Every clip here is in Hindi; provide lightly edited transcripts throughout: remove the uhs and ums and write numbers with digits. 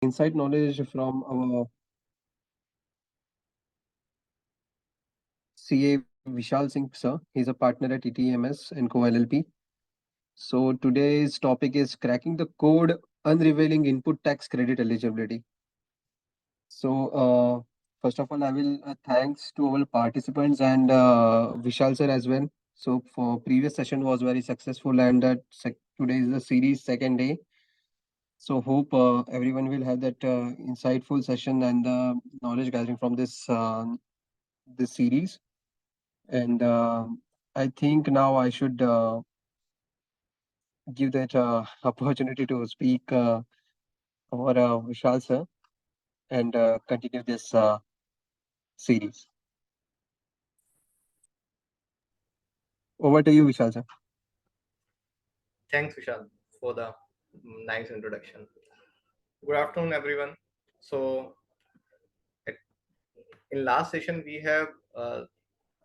insight knowledge from our CA Vishal Singh, sir. He's a partner at ETMS and Co LLP. So today's topic is cracking the code, unrevealing input tax credit eligibility. So first of all, I will thanks to all participants and Vishal sir as well. So for previous session was very successful and today is the series second day. So hope everyone will have that insightful session and knowledge gathering from this series. And I think now I should give that opportunity to speak our Vishal sir and continue this series. Over to you, Vishal sir. Thanks, Vishal, for the nice introduction. Good afternoon, everyone. So, in last session, we have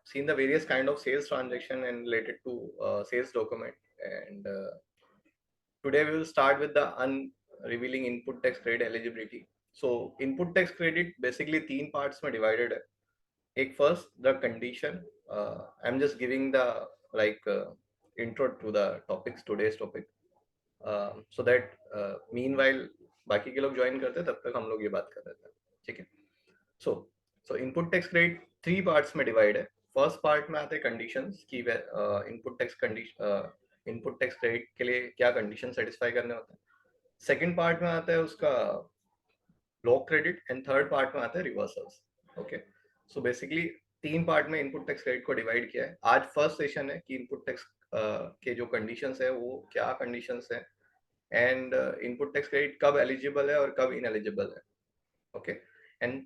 seen the various kind of sales transaction and related to sales document. And today we will start with the unrevealing input tax credit eligibility. So, input tax credit basically तीन parts में divided है. एक first the condition. I'm just giving the intro to the topics today's topic. So that meanwhile बाकी के लोग ज्वाइन करते तब तक हम लोग ये बात कर रहे थे. ठीक है. So input tax credit three parts में डिवाइड है. फर्स्ट पार्ट में आते हैं कंडीशंस की इनपुट टैक्स क्रेडिट के लिए क्या कंडीशन सेटिस्फाई करने होते हैं. सेकंड पार्ट में आता है उसका block credit and third part में आता है रिवर्सल्स. ओके. सो बेसिकली तीन पार्ट में इनपुट टैक्स क्रेडिट को डिवाइड किया है. आज फर्स्ट सेशन है कि इनपुट टैक्स के जो कंडीशंस है वो क्या कंडीशंस है एंड इनपुट टैक्स क्रेडिट कब एलिजिबल है और कब इनएलिजिबल है. ओके. एंड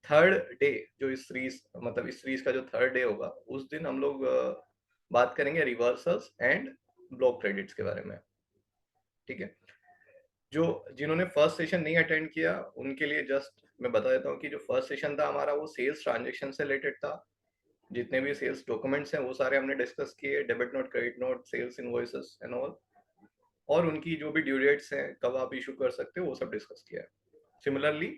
थर्ड डे जो इस सीरीज का जो थर्ड डे होगा उस दिन हम लोग बात करेंगे रिवर्सल्स एंड ब्लॉक क्रेडिट्स के बारे में. ठीक है. जिन्होंने फर्स्ट सेशन नहीं अटेंड किया उनके लिए जस्ट मैं बता देता हूँ कि जो फर्स्ट सेशन था हमारा वो सेल्स ट्रांजेक्शन से रिलेटेड था. जितने भी सेल्स डॉक्यूमेंट्स हैं वो सारे हमने डिस्कस किए. Debit note, credit note, sales invoices and all, और उनकी जो भी ड्यू डेट्स हैं कब आप इशू कर सकते हो वो सब डिस्कस किया है. सिमिलरली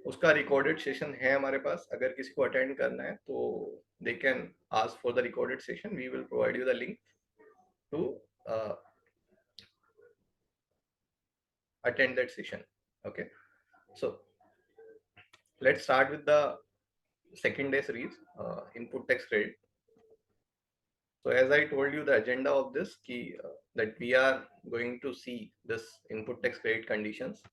उसका रिकॉर्डेड सेशन है हमारे पास. अगर किसी को अटेंड करना है तो they can ask for the recorded session. We will provide you the link to attend that session. Okay. So let's start with the second day series, input tax credit. So as I told you the agenda of this that we are going to see this input tax credit conditions.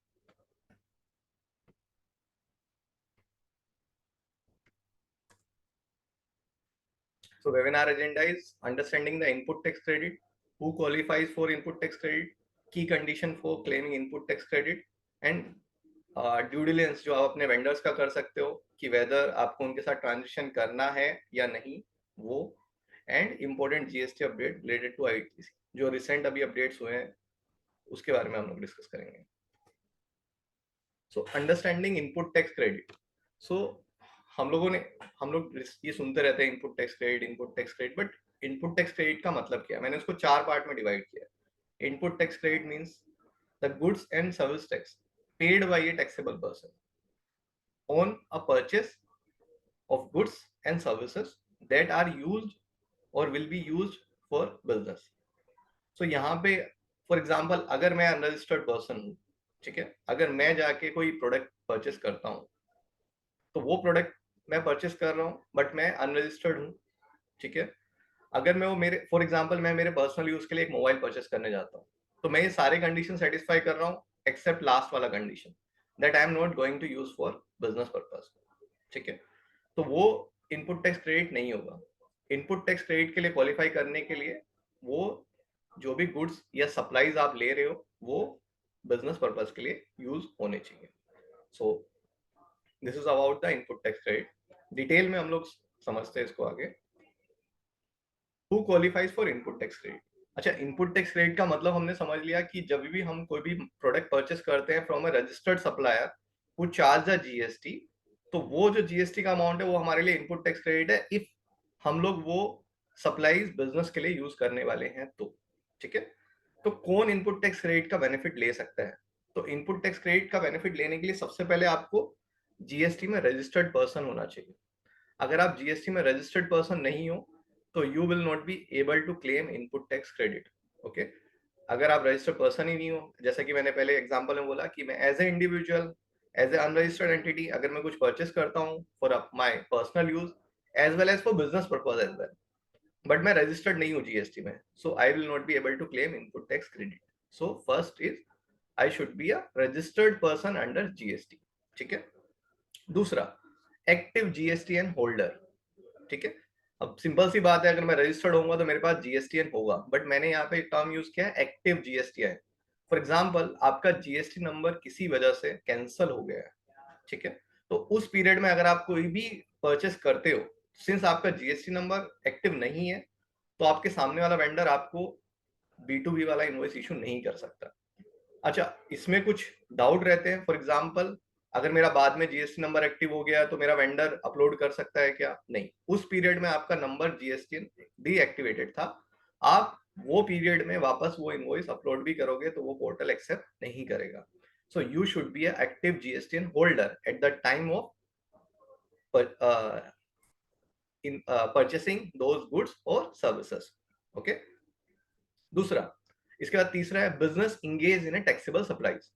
So webinar agenda is understanding the input tax credit, who qualifies for input tax credit, key condition for claiming input tax credit, and due diligence जो आप अपने वेंडर्स का कर सकते हो कि वेदर आपको उनके साथ ट्रांजेक्शन करना है या नहीं वो, and important GST update related to ITC जो रिसेंट अभी अपडेट्स हुए हैं उसके बारे में हम लोग डिस्कस करेंगे. So understanding input tax credit. So हम लोग ये सुनते रहते हैं input tax credit, but input tax credit का मतलब क्या है. मैंने उसको चार पार्ट में डिवाइड किया. Input tax credit means the goods and service tax paid by a taxable person on a purchase of goods and services that are used or will be used for business. So यहाँ पे फॉर एग्जाम्पल अगर मैं अनरजिस्टर्ड पर्सन हूँ, ठीक है, अगर मैं जाके कोई प्रोडक्ट परचेस करता हूँ तो वो प्रोडक्ट मैं परचेस कर रहा हूँ बट मैं अनरजिस्टर्ड हूँ. ठीक है. अगर मैं वो मेरे फॉर एग्जाम्पल मैं मेरे पर्सनल यूज के लिए एक मोबाइल परचेस करने जाता हूँ तो मैं ये सारे कंडीशन सेटिस्फाई कर रहा हूँ एक्सेप्ट लास्ट वाला condition that I am not going to use for business purpose. ठीक है. तो वो इनपुट टैक्स क्रेडिट नहीं होगा. इनपुट टैक्स क्रेडिट के लिए क्वालिफाई करने के लिए वो जो भी गुड्स या सप्लाईज आप ले रहे हो वो बिजनेस पर्पस के लिए यूज होने चाहिए. So this is about the input tax credit. Detail में हम लोग समझते हैं इसको आगे. Who qualifies for input tax credit. अच्छा, इनपुट टैक्स क्रेडिट का मतलब हमने समझ लिया कि जब भी हम कोई भी प्रोडक्ट परचेस करते हैं from a registered supplier who charge the GST, तो वो जो जीएसटी का अमाउंट है वो हमारे लिए इनपुट टैक्स क्रेडिट है इफ हम लोग वो सप्लाईज बिजनेस के लिए यूज करने वाले हैं तो. ठीक है. तो कौन इनपुट टैक्स क्रेडिट का बेनिफिट ले सकता है. तो इनपुट टैक्स क्रेडिट का बेनिफिट लेने के लिए सबसे पहले आपको जीएसटी में रजिस्टर्ड पर्सन होना चाहिए। अगर आप जीएसटी में रजिस्टर्ड पर्सन नहीं हो तो you will not be able to claim input tax credit. Okay, अगर आप रजिस्टर्ड पर्सन ही नहीं हो, जैसा कि मैंने पहले एग्जांपल में बोला कि मैं as a individual, as a unregistered entity अगर मैं कुछ परचेस करता हूँ for my personal use as well as for business purpose as well, but मैं रजिस्टर्ड नहीं हूँ जीएसटी में, so I will not be able to claim input tax credit. So first is I should be a registered person under GST. ठीक है। दूसरा, एक्टिव जीएसटीएन होल्डर। ठीक है। अब सिंपल सी बात है, अगर मैं रजिस्टर्ड होऊंगा तो मेरे पास जीएसटीएन होगा, बट मैंने यहाँ पे टर्म यूज किया है एक्टिव जीएसटीएन। फॉर एग्जाम्पल, आपका जीएसटी नंबर किसी वजह से कैंसल हो गया है, ठीक है, तो उस पीरियड में अगर आप कोई भी परचेस करते हो, सिंस आपका जीएसटी नंबर एक्टिव नहीं है, तो आपके सामने वाला वेंडर आपको B2B वाला इनवॉइस इशू नहीं कर सकता। अच्छा, इसमें कुछ डाउट रहते हैं। फॉर एग्जाम्पल, अगर मेरा बाद में जीएसटी नंबर एक्टिव हो गया तो मेरा वेंडर अपलोड कर सकता है क्या? नहीं, उस पीरियड में आपका नंबर जीएसटी डीएक्टिवेटेड था। आप वो पीरियड में वापस वो इनवॉइस अपलोड भी करोगे तो वो पोर्टल एक्सेप्ट नहीं करेगा। So you should be a active GSTN holder at the time of purchasing those goods और सर्विसेज। ओके। दूसरा, इसके बाद तीसरा है business engage in a taxable supplies.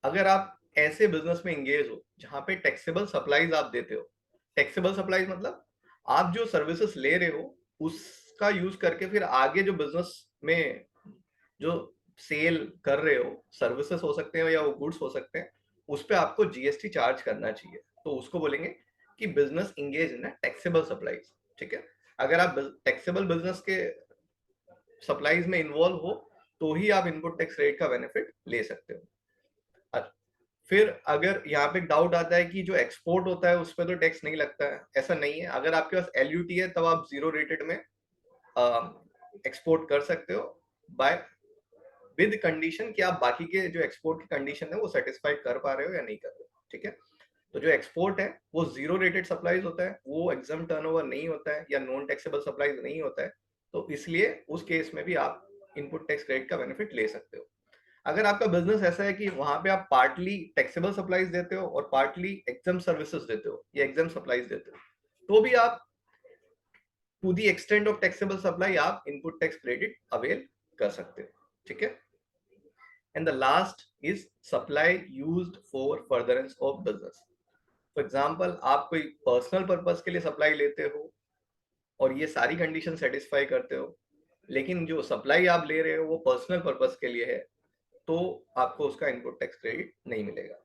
अगर आप ऐसे बिजनेस में इंगेज हो जहां पे टैक्सेबल सप्लाईज आप देते हो, टैक्सेबल सप्लाईज मतलब आप जो सर्विसेज ले रहे हो उसका यूज करके फिर आगे जो बिजनेस में जो सेल कर रहे हो, सर्विसेज हो सकते हैं या वो गुड्स हो सकते हैं, उस पे आपको जीएसटी चार्ज करना चाहिए, तो उसको बोलेंगे कि business engage in taxable supplies. ठीक है। अगर आप टैक्सेबल बिजनेस के सप्लाईज में इन्वॉल्व हो तो ही आप इनपुट टैक्स रेट का बेनिफिट ले सकते हो। फिर अगर यहाँ पे डाउट आता है कि जो एक्सपोर्ट होता है उस पर तो टैक्स नहीं लगता है, ऐसा नहीं है। अगर आपके पास एलयूटी है तब आप जीरो रेटेड में एक्सपोर्ट कर सकते हो, बाय विद कंडीशन कि आप बाकी के जो एक्सपोर्ट की कंडीशन है वो सेटिस्फाई कर पा रहे हो या नहीं कर रहे हो। ठीक है। तो जो एक्सपोर्ट है वो जीरो रेटेड सप्लाईज होता है, वो एग्जाम टर्नओवर नहीं होता है या नॉन टैक्सेबल सप्लाईज नहीं होता है, तो इसलिए उस केस में भी आप इनपुट टैक्स क्रेडिट का बेनिफिट ले सकते हो। अगर आपका बिजनेस ऐसा है कि वहां पे आप पार्टली टैक्सेबल सप्लाईज देते हो और पार्टली एग्जाम सर्विसेज देते हो या एग्जाम सप्लाईज देते हो, तो भी आप to the extent of taxable supply आप इनपुट टैक्स क्रेडिट अवेल कर सकते हो। ठीक है। And the last is supply used for furtherance of business. For example, आप कोई पर्सनल पर्पस के लिए सप्लाई लेते हो और ये सारी कंडीशन सेटिस्फाई करते हो, लेकिन जो सप्लाई आप ले रहे हो वो पर्सनल पर्पस के लिए है, तो आपको उसका इनपुट टैक्स क्रेडिट नहीं मिलेगा।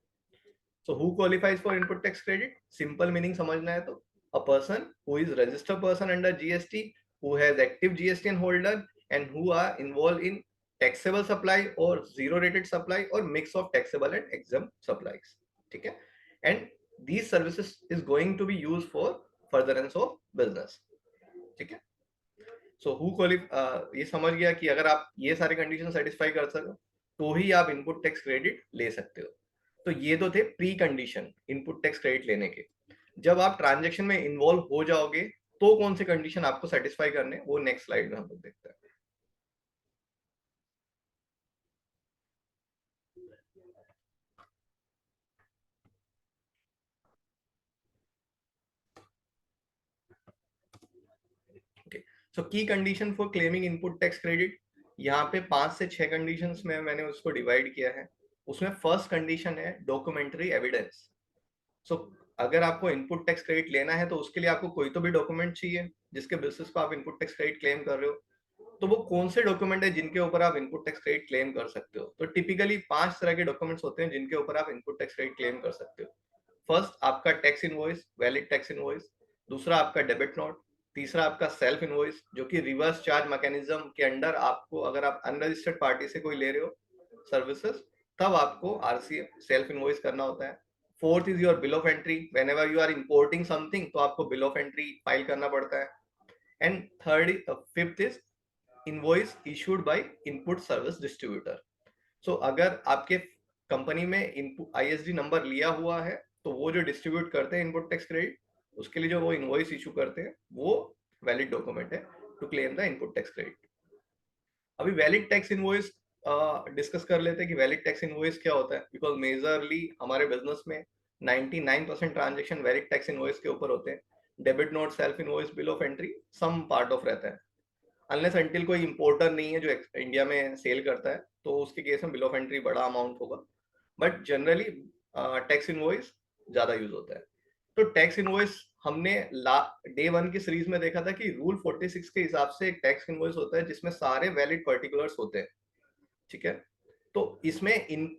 So who qualifies for input tax credit? Simple meaning समझना है तो a person who is registered person under GST, who has active GST holder and who are involved in taxable supply or zero rated supply or mix of taxable and exempt supplies. ठीक है। And these services is going to be used for furtherance of business. ठीक है। सो हु क्वालिफाई, ये समझ गया कि अगर आप ये सारे कंडीशन सेटिस्फाई कर सको तो ही आप इनपुट टैक्स क्रेडिट ले सकते हो। तो ये तो थे pre condition input tax credit लेने के। जब आप ट्रांजेक्शन में इन्वॉल्व हो जाओगे तो कौन से कंडीशन आपको सेटिस्फाई करने, वो नेक्स्ट स्लाइड में हम लोग देखते हैं। ओके, सो की condition for claiming input tax credit, यहाँ पे 5 से 6 कंडीशंस में मैंने उसको डिवाइड किया है। उसमें फर्स्ट कंडीशन है डॉक्यूमेंट्री एविडेंस। सो अगर आपको इनपुट टैक्स क्रेडिट लेना है तो उसके लिए आपको कोई तो भी डॉक्यूमेंट चाहिए जिसके बेसिस पर आप इनपुट टैक्स क्रेडिट क्लेम कर रहे हो। तो वो कौन से डॉक्यूमेंट है जिनके ऊपर आप इनपुट टैक्स क्रेडिट क्लेम कर सकते हो? तो टिपिकली 5 तरह के डॉक्यूमेंट्स होते हैं जिनके ऊपर आप इनपुट टैक्स क्रेडिट क्लेम कर सकते हो। फर्स्ट, आपका tax invoice, valid tax invoice. दूसरा, आपका डेबिट नोट। तीसरा, आपका सेल्फ इनवॉइस, जो कि रिवर्स चार्ज मैकेनिज्म के अंडर आपको, अगर आप अनरजिस्टर्ड पार्टी से कोई ले रहे हो सर्विसेज, तब आपको आरसीएफ सेल्फ इनवॉइस करना होता है। Fourth is your bill of entry, whenever you are importing something तो आपको बिल ऑफ एंट्री फाइल करना पड़ता है। And third, fifth is invoice issued by input service distributor. So अगर आपके कंपनी में इनपुट आईएसडी नंबर लिया हुआ है तो वो जो डिस्ट्रीब्यूट करते हैं इनपुट टैक्स क्रेडिट, उसके लिए जो वो इनवॉइस इशू करते हैं वो वैलिड डॉक्यूमेंट है to claim the input tax credit. अभी वैलिड टैक्स इनवॉइस डिस्कस कर लेते हैं कि वैलिड टैक्स इनवॉइस क्या होता है, बिकॉज मेजरली हमारे बिजनेस में 99% ट्रांजेक्शन वैलिड टैक्स इनवॉइस के ऊपर होते हैं. Debit note, self invoice, bill of entry some part of रहता है. अनलेस अंटिल कोई इंपोर्टर नहीं है जो इंडिया में सेल करता है, तो उसके केस में बिल ऑफ एंट्री बड़ा अमाउंट होगा. बट जनरली टैक्स इनवॉइस ज्यादा यूज होता है. तो टैक्स इनवॉइस हमने डे 1 की सीरीज में देखा था कि रूल 46 के हिसाब से एक टैक्स इनवॉइस होता है जिसमें सारे वैलिड पर्टिकुलर्स होते हैं. ठीक है. तो इसमें इन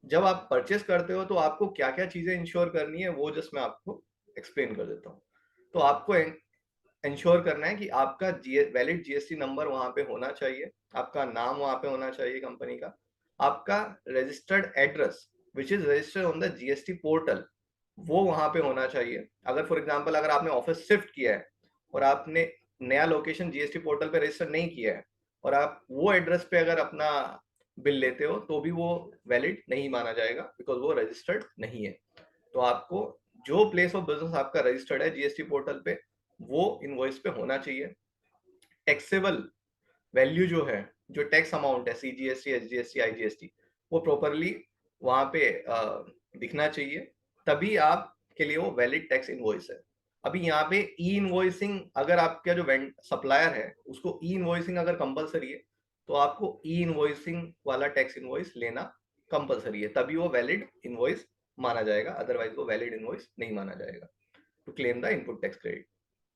जब आप परचेस करते हो तो आपको क्या क्या चीजें इंश्योर करनी है वो जस्ट मैं आपको एक्सप्लेन कर देता हूँ. तो आपको इंश्योर करना है कि आपका वैलिड जीएसटी नंबर वहां पे होना चाहिए, आपका नाम वहां पे होना चाहिए कंपनी का, आपका registered address which is registered on the GST portal वो वहां पे होना चाहिए. अगर फॉर एग्जांपल अगर आपने ऑफिस शिफ्ट किया है और आपने नया लोकेशन जीएसटी पोर्टल पे रजिस्टर नहीं किया है और आप वो एड्रेस पे अगर अपना बिल लेते हो तो भी वो वैलिड नहीं माना जाएगा बिकॉज वो रजिस्टर्ड नहीं है. तो आपको जो प्लेस ऑफ बिजनेस आपका रजिस्टर्ड है जीएसटी पोर्टल पे वो इनवॉइस पे होना चाहिए. टैक्सेबल वैल्यू जो है, जो टैक्स अमाउंट है, सीजीएसटी, एसजीएसटी, आईजीएसटी, वो प्रॉपरली वहां पे दिखना चाहिए. तभी आपके लिए वो वैलिड टैक्स इनवॉइस है. अभी यहाँ पे ई इनवॉइसिंग, अगर आपका जो सप्लायर है उसको ई इनवॉइसिंग अगर कंपलसरी है तो आपको ई इनवॉइसिंग वाला टैक्स इनवॉइस लेना कंपलसरी है, तभी वो वैलिड इनवॉइस माना जाएगा. अदरवाइज वो वैलिड इनवॉइस नहीं माना जाएगा to claim the input tax credit.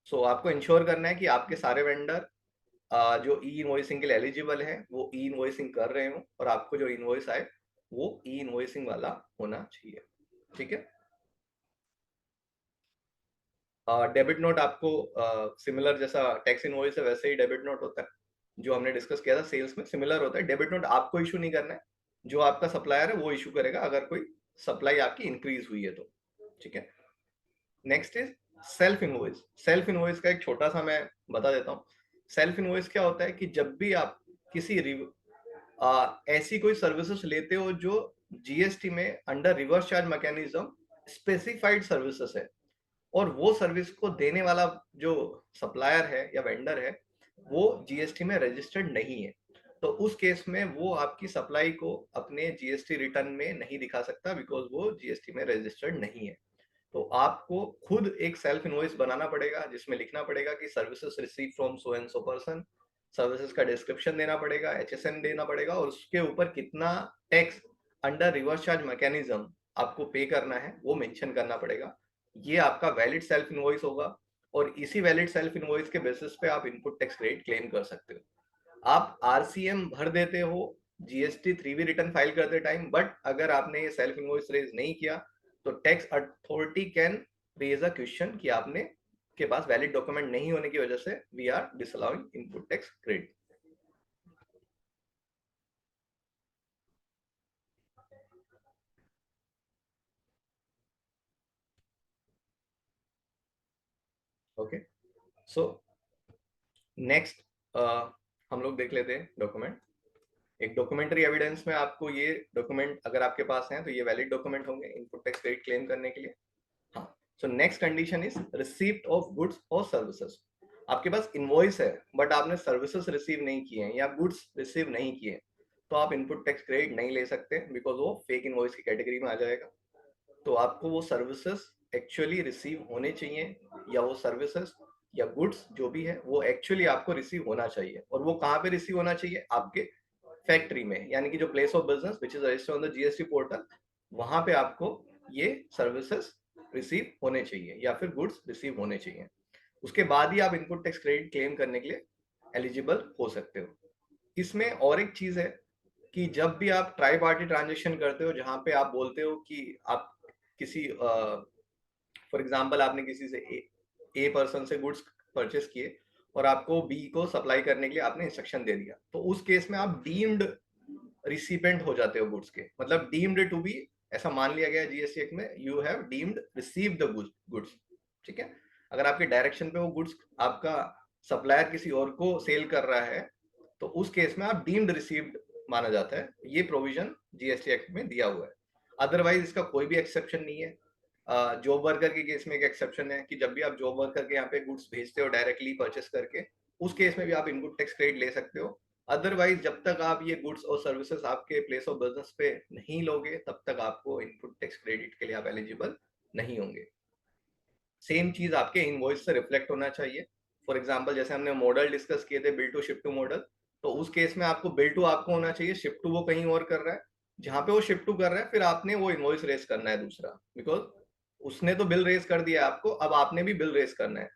So आपको इंश्योर करना है कि आपके सारे वेंडर जो ई इनवॉइसिंग के लिए एलिजिबल है वो ई इनवॉइसिंग कर रहे हो और आपको जो इनवॉइस आए वो ई इनवॉइसिंग वाला होना चाहिए. ठीक है. डेबिट नोट आपको सिमिलर जैसा टैक्स इनवॉइस है वैसे ही डेबिट नोट होता है, जो हमने डिस्कस किया था सेल्स में सिमिलर होता है. डेबिट नोट आपको इशू नहीं करना है, जो आपका सप्लायर है वो इशू करेगा अगर कोई सप्लाई आपकी इंक्रीज हुई है तो. ठीक है. Next is self invoice. Self invoice का एक छोटा सा मैं बता देता हूँ. सेल्फ इनवॉइस क्या होता है कि जब भी आप किसी ऐसी कोई सर्विसेज लेते हो जो जीएसटी में under reverse charge mechanism specified services है और वो सर्विस को देने वाला जो सप्लायर है या वेंडर है वो जीएसटी में रजिस्टर्ड नहीं है, तो उस केस में वो आपकी सप्लाई को अपने जीएसटी रिटर्न में नहीं दिखा सकता बिकॉज वो जीएसटी में रजिस्टर्ड नहीं है. तो आपको खुद एक सेल्फ इनवॉइस बनाना पड़ेगा जिसमें लिखना पड़ेगा कि services receive from so and so person. Services का डिस्क्रिप्शन देना पड़ेगा, एचएसएन देना पड़ेगा और उसके ऊपर कितना tax under reverse charge mechanism आपको पे करना है वो मेंशन करना पड़ेगा. ये आपका वैलिड सेल्फ इनवॉइस होगा और इसी वैलिड सेल्फ इनवॉइस के बेसिस पे आप इनपुट टैक्स क्रेडिट क्लेम कर सकते हो. आप आरसीएम भर देते हो जीएसटी 3B रिटर्न फाइल करते टाइम, बट अगर आपने ये सेल्फ इनवॉइस रेज नहीं किया तो tax authority can raise a question कि आपने के पास वैलिड डॉक्यूमेंट नहीं होने की वजह से we are disallowing input tax credit. Okay. So next हम लोग देख लेते हैं डॉक्यूमेंट. एक डॉक्यूमेंट्री एविडेंस में आपको ये डॉक्यूमेंट अगर आपके पास हैं तो ये वैलिड डॉक्यूमेंट होंगे इनपुट टैक्स क्रेडिट क्लेम करने के लिए. हाँ. So next condition is receipt of goods और सर्विसेज. आपके पास इनवॉइस है बट आपने सर्विसेज रिसीव नहीं किए हैं या गुड्स रिसीव नहीं किए तो आप इनपुट टैक्स क्रेडिट नहीं ले सकते बिकॉज वो फेक इनवॉइस की कैटेगरी में आ जाएगा. तो आपको वो सर्विसेज एक्चुअली रिसीव होने चाहिए या वो सर्विसेज या गुड्स जो भी है वो एक्चुअली आपको रिसीव होना चाहिए. और वो कहाँ पे रिसीव होना चाहिए? आपके फैक्ट्री में, यानी कि जो place of business which is registered on the GST portal, वहां पे आपको ये सर्विसेज रिसीव होने चाहिए या फिर गुड्स रिसीव होने चाहिए. उसके बाद ही आप इनपुट टैक्स क्रेडिट क्लेम करने के लिए एलिजिबल हो सकते हो. इसमें और एक चीज है कि जब भी आप ट्राई पार्टी ट्रांजेक्शन करते हो जहां पे आप बोलते हो कि आप किसी फॉर एग्जांपल आपने किसी से ए पर्सन से गुड्स परचेस किए और आपको बी को सप्लाई करने के लिए आपने इंस्ट्रक्शन दे दिया, तो उस केस में आप डीम्ड रिसिपेंट हो जाते हो गुड्स के. मतलब डीम्ड टू बी, ऐसा मान लिया गया जीएसटी एक्ट में, you have deemed receive the goods. ठीक है. अगर आपके डायरेक्शन पे वो गुड्स आपका सप्लायर किसी और को सेल कर रहा है तो उस केस में आप डीम्ड रिसीव्ड माना जाता है. ये प्रोविजन जीएसटी एक्ट में दिया हुआ है. अदरवाइज इसका कोई भी एक्सेप्शन नहीं है. जॉब वर्कर के केस में एक एक्सेप्शन है कि जब भी आप जॉब वर्कर के यहाँ पे गुड्स भेजते हो डायरेक्टली परचेस करके, उस केस में भी आप इनपुट टैक्स क्रेडिट ले सकते हो अदरवाइज जब तक आप ये गुड्स और सर्विसेज आपके प्लेस ऑफ बिजनेस पे नहीं लोगे तब तक आपको इनपुट टैक्स क्रेडिट के लिए आप एलिजिबल नहीं होंगे। सेम चीज आपके इनवॉइस से रिफ्लेक्ट होना चाहिए। फॉर एग्जांपल जैसे हमने मॉडल डिस्कस किए थे bill to ship to model, तो उस केस में आपको बिल टू आपको होना चाहिए, शिप टू वो कहीं और कर रहा है, जहां पे वो शिप टू कर रहा है फिर आपने वो इनवॉइस रेस करना है दूसरा, बिकॉज उसने तो बिल रेस कर दिया आपको, अब आपने भी बिल रेस करना है।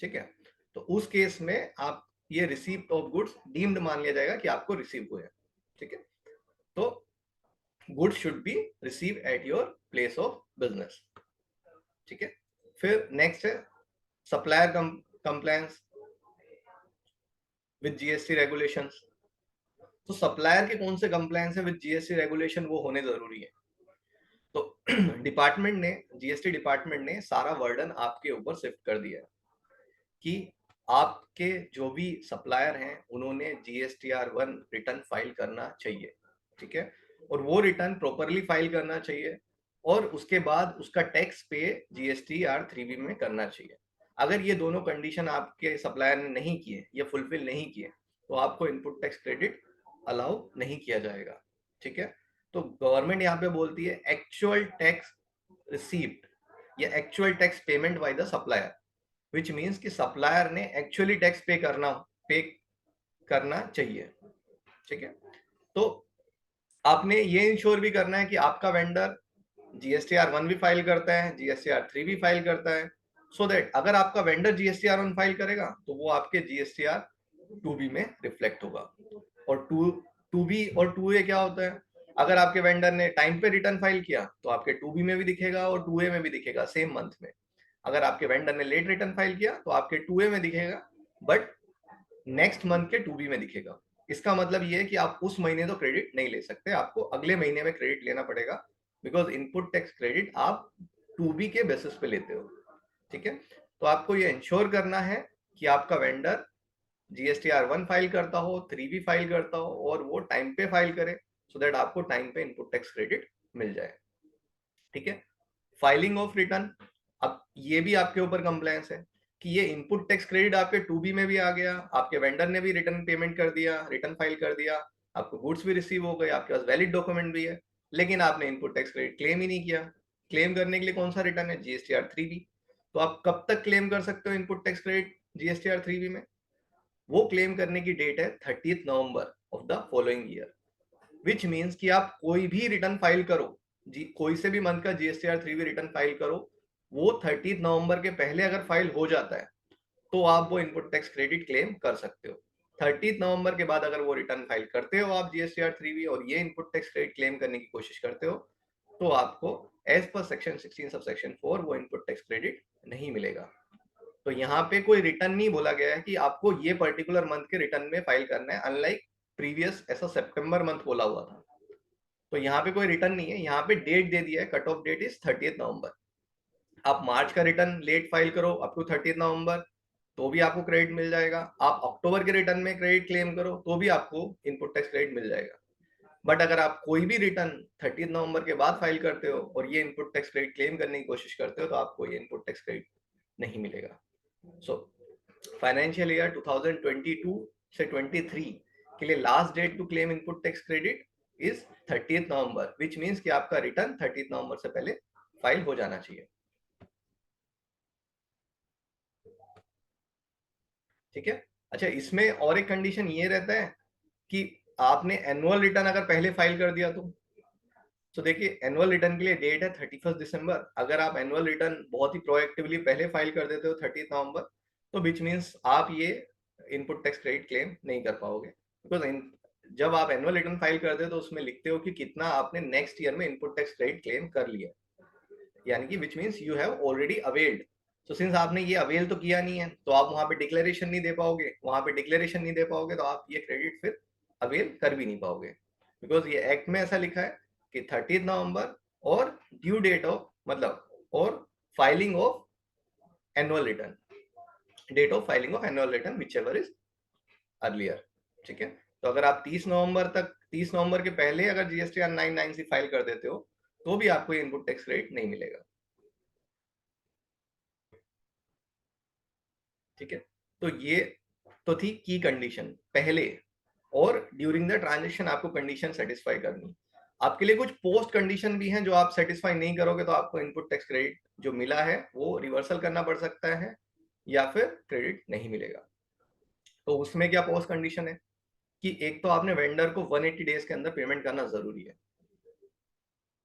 ठीक है, तो उस केस में आप ये रिसीप्ट ऑफ गुड्स डीम्ड मान लिया जाएगा कि आपको रिसीव हुए हैं। ठीक है, तो goods should be receive at your place of business. ठीक है, फिर नेक्स्ट है supplier compliance with GST regulations. तो सप्लायर के कौन से कंप्लायंस है विद जीएसटी रेगुलेशन वो होने जरूरी है। तो डिपार्टमेंट ने, जीएसटी डिपार्टमेंट ने सारा वर्डन आपके ऊपर शिफ्ट कर दिया है कि आपके जो भी सप्लायर हैं उन्होंने GSTR1 रिटर्न फाइल करना चाहिए। ठीक है, और वो रिटर्न प्रॉपरली फाइल करना चाहिए और उसके बाद उसका टैक्स पे GSTR3B में करना चाहिए। अगर ये दोनों कंडीशन आपके सप्लायर ने नहीं किए या फुलफिल नहीं किए तो आपको इनपुट टैक्स क्रेडिट अलाउ नहीं किया जाएगा। ठीक है, तो गवर्नमेंट यहाँ पे बोलती है एक्चुअल टैक्स रिसीव्ड या actual tax payment by the supplier, which means कि सप्लायर ने एक्चुअली टैक्स पे करना चाहिए। ठीक है, तो आपने ये इंश्योर भी करना है कि आपका वेंडर GSTR1 भी फाइल करता है, GSTR3 भी फाइल करता है, सो दैट अगर आपका वेंडर GSTR1 फाइल करेगा तो वो आपके GSTR2B में रिफ्लेक्ट होगा। और 2B और 2A क्या होता है, अगर आपके वेंडर ने टाइम पे रिटर्न फाइल किया तो आपके 2B में भी दिखेगा और 2A में भी दिखेगा सेम मंथ में। अगर आपके वेंडर ने लेट रिटर्न फाइल किया तो आपके 2A में दिखेगा बट नेक्स्ट मंथ के 2B में दिखेगा। इसका मतलब ये है कि आप उस महीने तो क्रेडिट नहीं ले सकते, आपको अगले महीने में क्रेडिट लेना पड़ेगा, बिकॉज इनपुट टैक्स क्रेडिट आप 2B के बेसिस पे लेते हो। ठीक है, तो आपको ये इंश्योर करना है कि आपका वेंडर GSTR1 फाइल करता हो, 3B फाइल करता हो और वो टाइम पे फाइल करे, सो दैट आपको टाइम पे इनपुट टैक्स क्रेडिट मिल जाए। ठीक है, फाइलिंग ऑफ रिटर्न, अब ये भी आपके ऊपर कंप्लायंस है कि ये इनपुट टैक्स क्रेडिट आपके 2B में भी आ गया, आपके वेंडर ने भी रिटर्न पेमेंट कर दिया, रिटर्न फाइल कर दिया, आपको गुड्स भी रिसीव हो गए, आपके पास वैलिड डॉक्यूमेंट भी है, लेकिन आपने इनपुट टैक्स क्रेडिट क्लेम ही नहीं किया। क्लेम करने के लिए कौन सा रिटर्न है, GSTR3B। तो आप कब तक क्लेम कर सकते हो इनपुट टैक्स क्रेडिट GSTR3B में, वो क्लेम करने की डेट है 30 November of the following year, which means कि आप कोई भी रिटर्न फाइल करो, कोई से भी मंथ का GSTR3B रिटर्न फाइल करो, वो 30 नवंबर के पहले अगर फाइल हो जाता है तो आप वो इनपुट टैक्स क्रेडिट क्लेम कर सकते हो। 30 नवंबर के बाद अगर वो रिटर्न फाइल करते हो आप GSTR3B और ये इनपुट टैक्स क्रेडिट क्लेम करने की कोशिश करते हो तो आपको as per section 16 sub section 4 वो इनपुट टैक्स क्रेडिट नहीं मिलेगा। तो यहाँ पे कोई रिटर्न नहीं बोला गया है कि आपको ये पर्टिकुलर मंथ के रिटर्न में फाइल करना है, अनलाइक प्रीवियस ऐसा सितंबर मंथ बोला हुआ था। तो यहाँ पे कोई रिटर्न नहीं है, यहाँ पे डेट दे दिया है, कट ऑफ डेट इज 30 नवंबर। आप मार्च का रिटर्न लेट फाइल करो अप टू 30 नवंबर तो भी आपको क्रेडिट मिल जाएगा, आप अक्टूबर के रिटर्न में क्रेडिट क्लेम करो तो भी आपको इनपुट टैक्स क्रेडिट मिल जाएगा। बट अगर आप कोई भी रिटर्न 30 नवंबर के बाद फाइल करते हो और ये इनपुट टैक्स क्रेडिट क्लेम करने की कोशिश करते हो तो आपको ये इनपुट टैक्स क्रेडिट नहीं मिलेगा। सो फाइनेंशियल ईयर 2022 से 23 के लिए last date to claim input tax credit is 30 November, which means कि आपका रिटर्न 30 नवंबर से पहले फाइल हो जाना चाहिए। ठीक है, अच्छा इसमें और एक कंडीशन ये रहता है कि आपने एनुअल रिटर्न अगर पहले फाइल कर दिया तो देखिए एनुअल रिटर्न के लिए डेट है 31 दिसंबर। अगर आप एनुअल रिटर्न बहुत ही प्रोएक्टिवली पहले फाइल कर देते हो 30 नवंबर तो विच मीन्स आप ये इनपुट टैक्स क्रेडिट क्लेम नहीं कर पाओगे, बिकॉज जब आप एनुअल रिटर्न फाइल करते हो तो उसमें लिखते हो कि कितना आपने नेक्स्ट ईयर में इनपुट टैक्स क्रेडिट क्लेम कर लिया, यानी कि which means you have already availed. तो सिंस आपने ये अवेल तो किया नहीं है तो आप वहां पे डिक्लेरेशन नहीं दे पाओगे, वहां पे डिक्लेरेशन नहीं दे पाओगे तो आप ये क्रेडिट फिर अवेल कर भी नहीं पाओगे, बिकॉज ये एक्ट में ऐसा लिखा है कि 30 नवंबर और ड्यू डेट ऑफ मतलब और filing of annual return, date of filing of annual return whichever is earlier. ठीक है, तो अगर आप 30 नवंबर के पहले अगर GSTR 99C फाइल कर देते हो तो भी आपको ये इनपुट टैक्स क्रेडिट नहीं मिलेगा। ठीक है, तो ये तो थी की कंडीशन पहले और ड्यूरिंग द ट्रांजेक्शन आपको कंडीशन सेटिस्फाई करनी। आपके लिए कुछ पोस्ट कंडीशन भी हैं जो आप सेटिस्फाई नहीं करोगे तो आपको इनपुट टैक्स क्रेडिट जो मिला है वो रिवर्सल करना पड़ सकता है या फिर क्रेडिट नहीं मिलेगा। तो उसमें क्या पोस्ट कंडीशन है कि एक तो आपने वेंडर को 180 डेज के अंदर पेमेंट करना जरूरी है।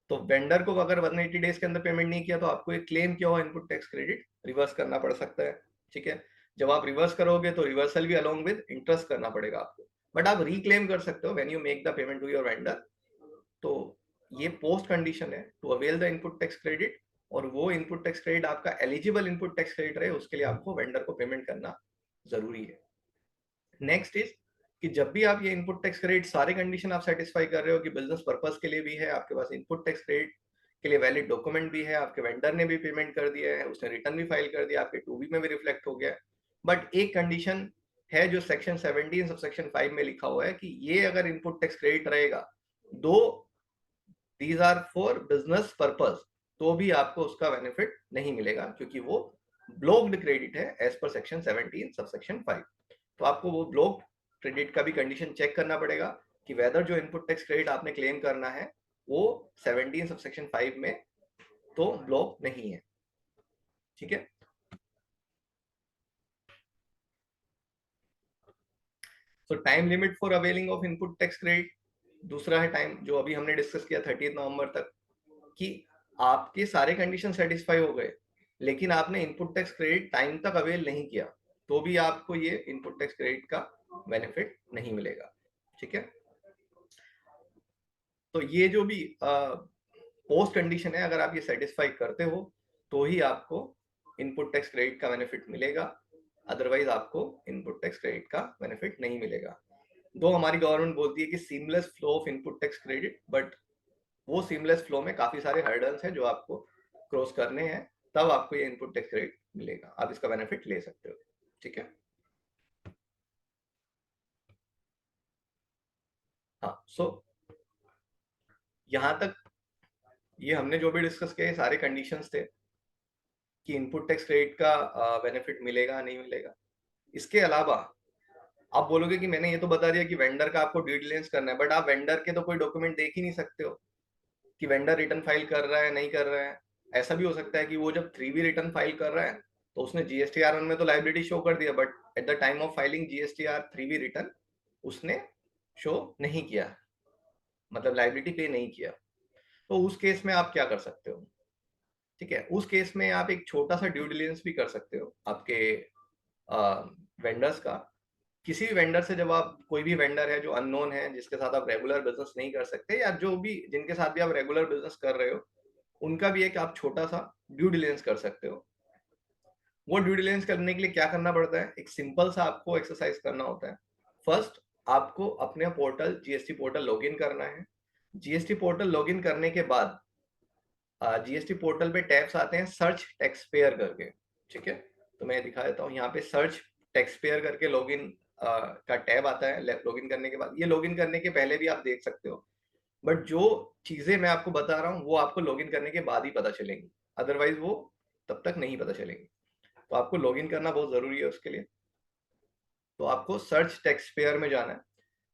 तो वेंडर को अगर 180 डेज के अंदर पेमेंट नहीं किया तो आपको एक क्लेम किया हुआ इनपुट टैक्स क्रेडिट रिवर्स करना पड़ सकता है। ठीक है, जब आप रिवर्स करोगे तो रिवर्सल भी अलोंग विद इंटरेस्ट करना पड़ेगा आपको, बट आप रिक्लेम कर सकते हो when you make the payment to your vendor. तो ये पोस्ट कंडीशन है to avail the input tax credit, और वो इनपुट टैक्स क्रेडिट आपका एलिजिबल इनपुट टैक्स क्रेडिट रहे उसके लिए आपको वेंडर को पेमेंट करना जरूरी है। नेक्स्ट इज कि जब भी आप ये इनपुट टैक्स क्रेडिट सारे कंडीशन आप सेटिस्फाई कर रहे हो कि बिजनेस पर्पस के लिए भी है, आपके पास इनपुट टैक्स क्रेडिट के लिए वैलिड डॉक्यूमेंट भी है, आपके वेंडर ने भी पेमेंट कर दिया है, उसने रिटर्न भी फाइल कर दिया, आपके 2B में भी रिफ्लेक्ट हो गया, बट एक कंडीशन है जो सेक्शन 17 सब सेक्शन 5 में लिखा हुआ है कि ये अगर इनपुट टैक्स क्रेडिट रहेगा though these are for business purpose, तो भी आपको उसका बेनिफिट नहीं मिलेगा क्योंकि वो ब्लॉक्ड क्रेडिट है as per section 17 sub section 5। तो आपको वो ब्लॉक क्रेडिट का भी कंडीशन चेक करना पड़ेगा कि वेदर जो इनपुट टैक्स क्रेडिट आपने क्लेम करना है वो 17 सब सेक्शन 5 में तो ब्लॉक नहीं है। ठीक है, तो time limit for availing of input tax credit दूसरा है टाइम जो अभी हमने डिस्कस किया 30 नवंबर तक, कि आपके सारे कंडीशन सेटिस्फाई हो गए लेकिन आपने इनपुट टैक्स क्रेडिट टाइम तक अवेल नहीं किया तो भी आपको ये इनपुट टैक्स क्रेडिट का बेनिफिट नहीं मिलेगा। ठीक है, तो ये जो भी पोस्ट कंडीशन है अगर आप ये सेटिस्फाई करते हो तो ही आपको इनपुट टैक्स क्रेडिट का बेनिफिट मिलेगा, अदरवाइज आपको इनपुट टैक्स क्रेडिट का बेनिफिट नहीं मिलेगा। दो हमारी गवर्नमेंट बोलती है कि seamless flow of input tax credit, but वो सीमलेस फ्लो में काफी सारे हर्डल्स हैं जो आपको क्रॉस करने हैं, तब आपको ये इनपुट टैक्स क्रेडिट मिलेगा, आप इसका बेनिफिट ले सकते हो। ठीक है, हाँ सो यहाँ तक ये हमने जो भी डिस्कस किया सारे कंडीशंस थे कि इनपुट टैक्स क्रेडिट का बेनिफिट मिलेगा नहीं मिलेगा। इसके अलावा आप बोलोगे कि मैंने ये तो बता दिया कि वेंडर का आपको ड्यू डिलिजेंस करना है, बट आप वेंडर के तो कोई डॉक्यूमेंट देख ही नहीं सकते हो कि वेंडर रिटर्न फाइल कर रहा है नहीं कर रहा है। ऐसा भी हो सकता है कि वो जब 3B रिटर्न फाइल कर रहा है तो उसने GSTR में तो लाइबिलिटी शो कर दिया, but at the time of filing GSTR 3B return उसने शो नहीं किया, मतलब लाइबिलिटी पे नहीं किया। तो उस केस में आप क्या कर सकते हो? ठीक है, उस केस में आप एक छोटा सा ड्यू डिलिजेंस भी कर सकते हो आपके वेंडर्स का। किसी भी वेंडर से, जब आप कोई भी वेंडर है जो अननोन है जिसके साथ आप रेगुलर बिजनेस नहीं कर सकते, या जो भी जिनके साथ भी आप रेगुलर बिजनेस कर रहे हो, उनका भी एक आप छोटा सा ड्यू डिलिजेंस कर सकते हो। वो ड्यू डिलिजेंस करने के लिए क्या करना पड़ता है, एक सिंपल सा आपको एक्सरसाइज करना होता है। फर्स्ट आपको अपने पोर्टल GST पोर्टल लॉगिन करना है। GST पोर्टल लॉगिन करने के बाद GST पोर्टल पे टैब्स आते हैं सर्च टैक्स पेयर करके। ठीक है, तो मैं दिखा देता हूँ, यहाँ पे सर्च टैक्स पेयर करके लॉगिन का टैब आता है लॉगिन करने के बाद। ये लॉगिन करने के पहले भी आप देख सकते हो, बट जो चीजें मैं आपको बता रहा हूँ वो आपको लॉगिन करने के बाद ही पता चलेंगी, अदरवाइज वो तब तक नहीं पता चलेंगी। तो आपको लॉगिन करना बहुत जरूरी है उसके लिए। तो आपको सर्च टैक्स पेयर में जाना है,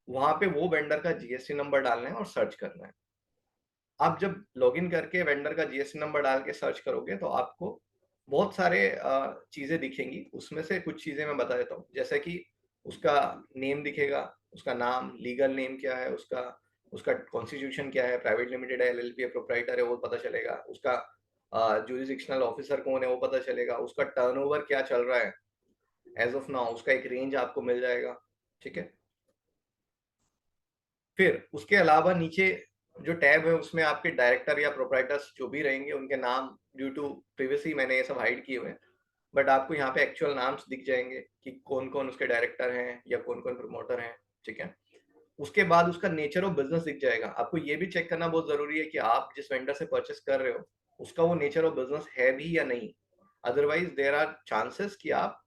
वहां पे वो वेंडर का GST नंबर डालना है और सर्च करना है। आप जब लॉगिन करके वेंडर का GST नंबर डाल के सर्च करोगे तो आपको बहुत सारे चीजें दिखेंगी। उसमें से कुछ चीजें मैं बता देता हूँ, जैसे कि उसका नेम दिखेगा, उसका नाम लीगल नेम क्या है, उसका उसका कॉन्स्टिट्यूशन क्या है, प्राइवेट लिमिटेड है, LLP है, प्रोप्राइटर है, वो पता चलेगा। उसका जुरिसडिक्शनल ऑफिसर कौन है वो पता चलेगा। उसका टर्नओवर क्या चल रहा है एज ऑफ नाउ, उसका एक रेंज आपको मिल जाएगा। ठीक है, फिर उसके अलावा नीचे जो टैब है उसमें आपके डायरेक्टर या प्रोप्राइटर्स जो भी रहेंगे उनके नाम, ड्यू टू प्रीवियसली मैंने ये सब हाइड किए हुए हैं, बट आपको यहाँ पे एक्चुअल नाम्स दिख जाएंगे कि कौन कौन उसके डायरेक्टर हैं या कौन कौन प्रमोटर हैं। ठीक है, उसके बाद उसका नेचर ऑफ बिजनेस दिख जाएगा। आपको ये भी चेक करना बहुत जरूरी है कि आप जिस वेंडर से परचेस कर रहे हो उसका वो नेचर ऑफ बिजनेस है भी या नहीं, अदरवाइज देर आर चांसेस कि आप